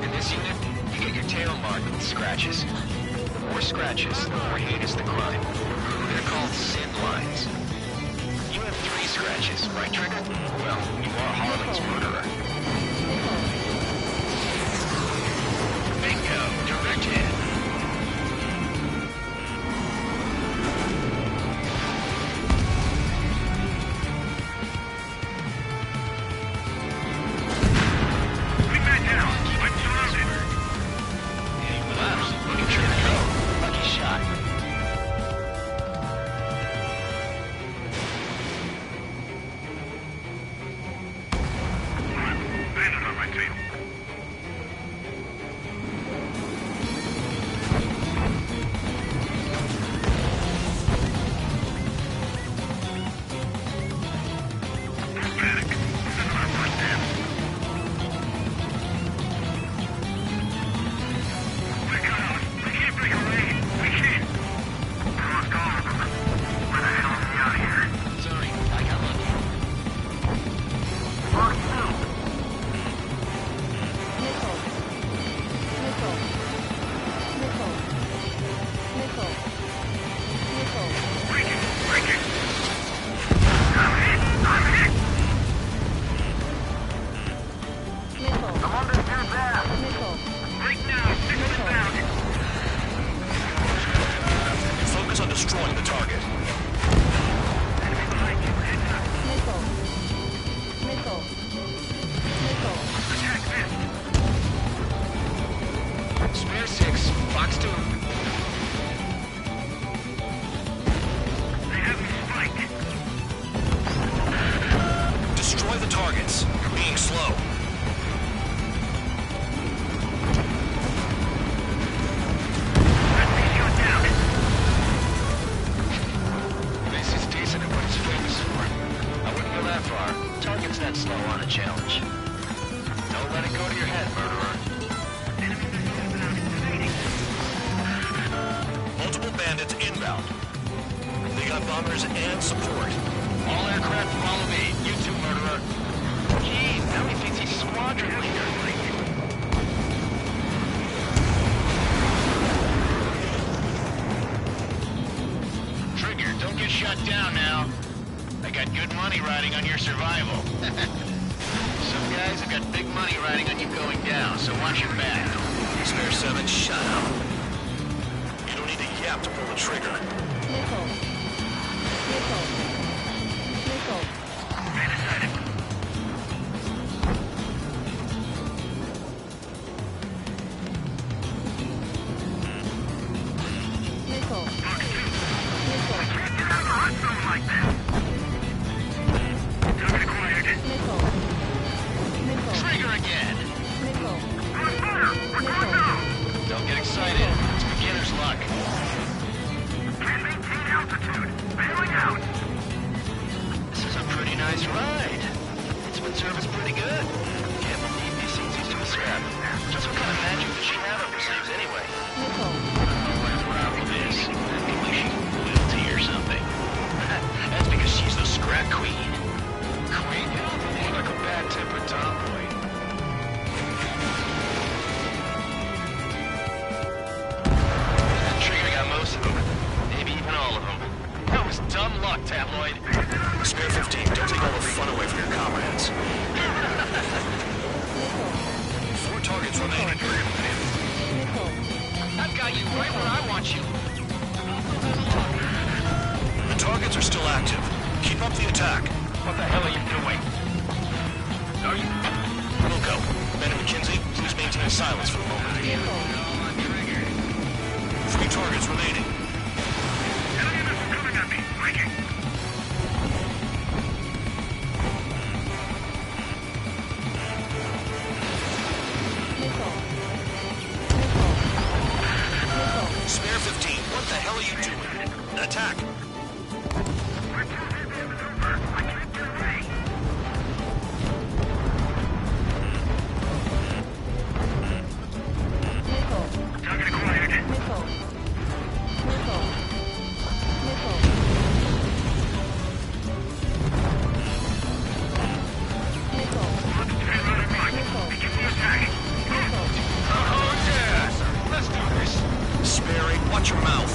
In this unit, you get your tail marked with scratches. The more scratches, the more heinous the crime. They're called sin lines. You have 3 scratches, right, Trigger? Well, you are Harling's murderer. Bingo, direct hit. 10% slow on a challenge. Don't let it go to your head, murderer. Multiple bandits inbound. They got bombers and support. All aircraft follow me. You too, murderer. Jeez, now he thinks he's squadron leader. Trigger, don't get shut down now. I got good money riding on your survival. Some guys have got big money riding on you going down, so watch your back. Spare 7, shut up. You don't need a yap to pull the trigger. Nickel. Nickel. Nickel. Nickel. Nickel. Nickel. Nickel. Trigger again. Nickel. Don't get excited. It's beginner's luck. Can't maintain altitude. Bailing out. This is a pretty nice ride. Instrument service pretty good. Can't believe these things used to be scrap. Just what kind of magic does she have up her sleeves anyway? Nickel. Oh, what problem is? Maybe she's loyalty or something. That's because she's the scrap queen. Queen? You're like a bad-tempered tomboy. That trigger got most of them. Maybe even all of them. That was dumb luck, Tabloid. Spare 15, don't take all the fun away from your comrades. 4 targets remaining. Nickel. I've got you right where I want you. The targets are still active. Keep up the attack. What the hell are you doing? Are you... Wilco, Ben and McKenzie, please maintain silence for a moment. 3 targets remaining. Coming at me. Breaking. Nickel. Spare 15, what the hell are you doing? Attack. Target acquired. Nickel. Nickel. Nickel. Nickel. Begin the attack. Oh, yeah. Let's do this. Sperry, watch your mouth.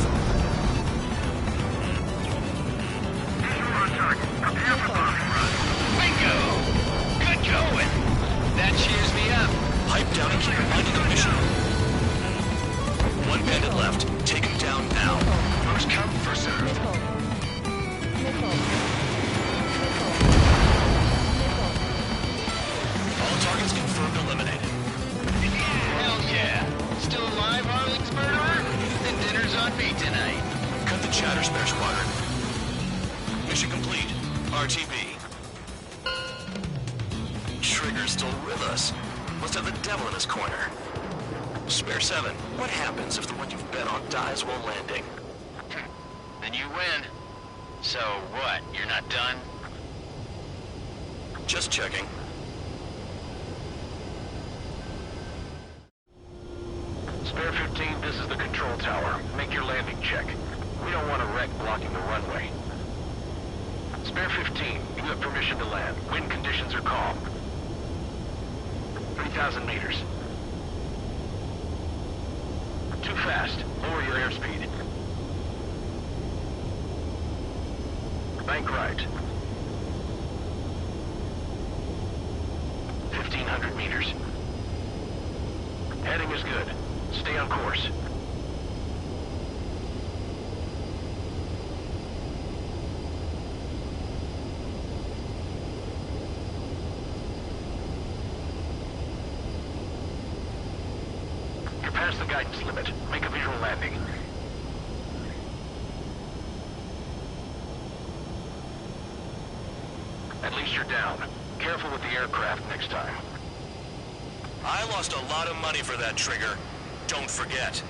Visual on target. Prepare for bombing run. Bingo! Good going. That cheers me up. Pipe down and keep reminding the mission. 1 bandit left. Take him down now. First come, first serve. Nickel. Nickel. Nickel. Nickel. All targets confirmed eliminated. Hell yeah. Still alive, Harling's murderer? Then dinner's on me tonight. Cut the chatter, Spare Squadron. Mission complete. RTB. Trigger's still with us. Must have the devil in his corner. Spare 7, what happens if the one you've bet on dies while landing? Then you win. So what, you're not done? Just checking. Spare 15, this is the control tower. Make your landing check. We don't want a wreck blocking the runway. Spare 15, you have permission to land. Wind conditions are calm. 3,000 meters. Too fast. Lower your airspeed. Bank right. 1,500 meters. Heading is good. Stay on course. You're past the guidance limit. Make a visual landing. At least you're down. Careful with the aircraft next time. I lost a lot of money for that trigger. Don't forget.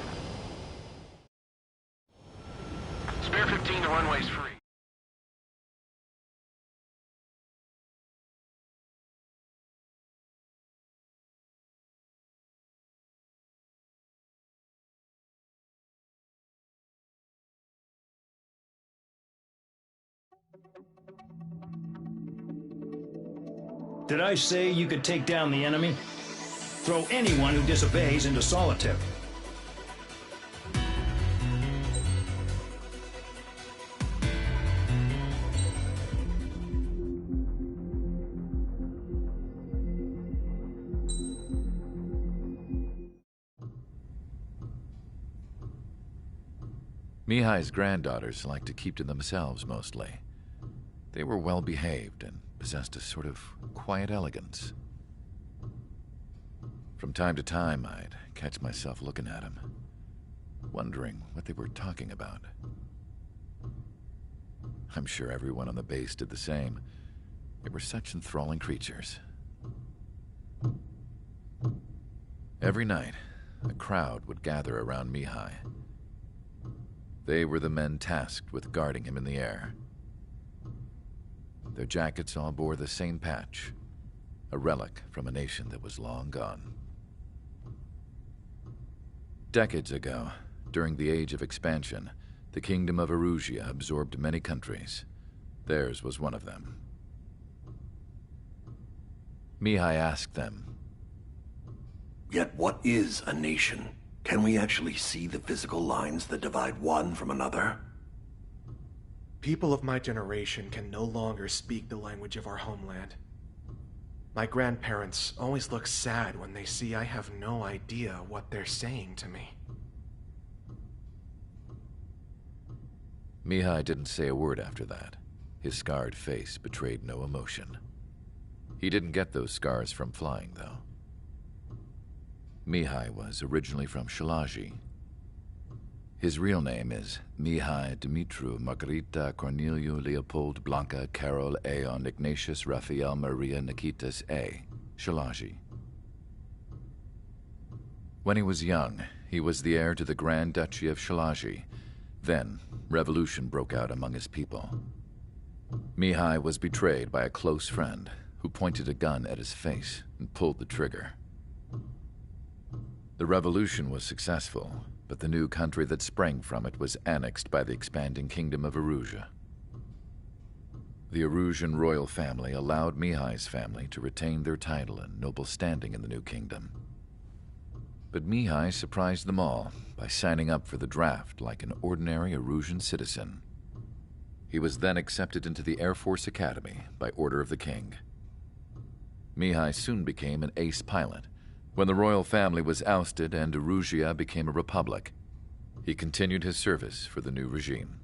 Spare 15, the runway's free. Did I say you could take down the enemy? Throw anyone who disobeys into solitary. Mihai's granddaughters liked to keep to themselves mostly. They were well behaved and possessed a sort of quiet elegance. From time to time, I'd catch myself looking at them, wondering what they were talking about. I'm sure everyone on the base did the same. They were such enthralling creatures. Every night, a crowd would gather around Mihai. They were the men tasked with guarding him in the air. Their jackets all bore the same patch, a relic from a nation that was long gone. Decades ago, during the Age of Expansion, the Kingdom of Erusia absorbed many countries. Theirs was one of them. Mihai asked them, "Yet what is a nation? Can we actually see the physical lines that divide one from another?" People of my generation can no longer speak the language of our homeland. My grandparents always look sad when they see I have no idea what they're saying to me. Mihai didn't say a word after that. His scarred face betrayed no emotion. He didn't get those scars from flying, though. Mihai was originally from Shalaji. His real name is Mihai Dumitru Margarita Corneliu Leopold Blanca Carol Aeon Ignatius Raphael Maria Nikitas A. Shalaji. When he was young, he was the heir to the Grand Duchy of Shalaji. Then, revolution broke out among his people. Mihai was betrayed by a close friend who pointed a gun at his face and pulled the trigger. The revolution was successful, but the new country that sprang from it was annexed by the expanding Kingdom of Erusia. The Erusian royal family allowed Mihai's family to retain their title and noble standing in the new kingdom. But Mihai surprised them all by signing up for the draft like an ordinary Erusian citizen. He was then accepted into the Air Force Academy by order of the king. Mihai soon became an ace pilot. When the royal family was ousted and Erusia became a republic, he continued his service for the new regime.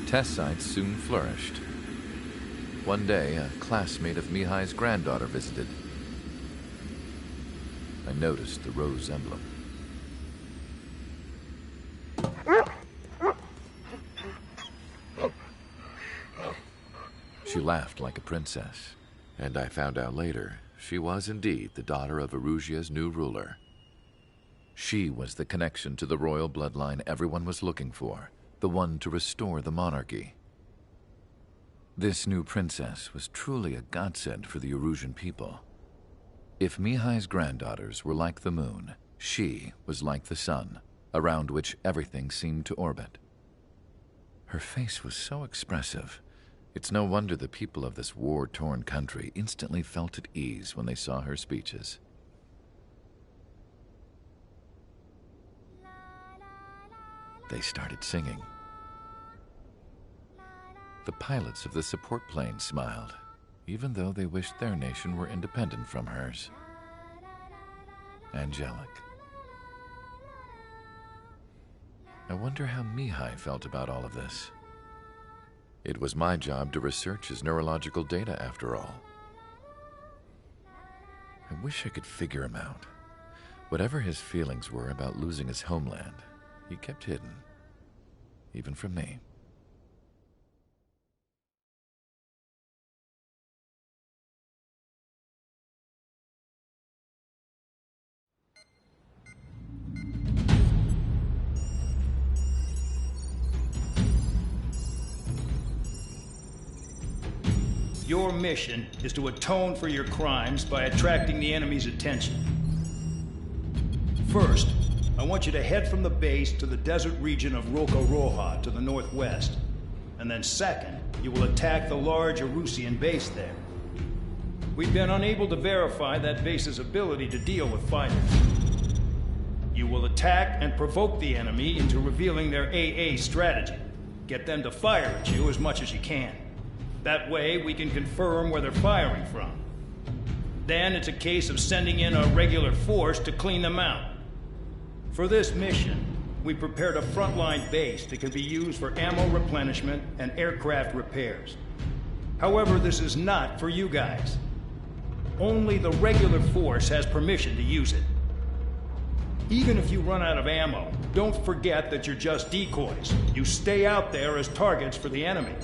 Test sites soon flourished. One day, a classmate of Mihai's granddaughter visited. I noticed the rose emblem. She laughed like a princess. And I found out later, she was indeed the daughter of Erusia's new ruler. She was the connection to the royal bloodline everyone was looking for, the one to restore the monarchy. This new princess was truly a godsend for the Erusian people. If Mihai's granddaughters were like the moon, she was like the sun, around which everything seemed to orbit. Her face was so expressive. It's no wonder the people of this war-torn country instantly felt at ease when they saw her speeches. They started singing. The pilots of the support plane smiled, even though they wished their nation were independent from hers. Angelic. I wonder how Mihai felt about all of this. It was my job to research his neurological data, after all. I wish I could figure him out. Whatever his feelings were about losing his homeland, he kept hidden, even from me. Your mission is to atone for your crimes by attracting the enemy's attention. First, I want you to head from the base to the desert region of Roca Roja to the northwest. And then second, you will attack the large Erusian base there. We've been unable to verify that base's ability to deal with fighters. You will attack and provoke the enemy into revealing their AA strategy. Get them to fire at you as much as you can. That way, we can confirm where they're firing from. Then it's a case of sending in a regular force to clean them out. For this mission, we prepared a frontline base that can be used for ammo replenishment and aircraft repairs. However, this is not for you guys. Only the regular force has permission to use it. Even if you run out of ammo, don't forget that you're just decoys. You stay out there as targets for the enemy.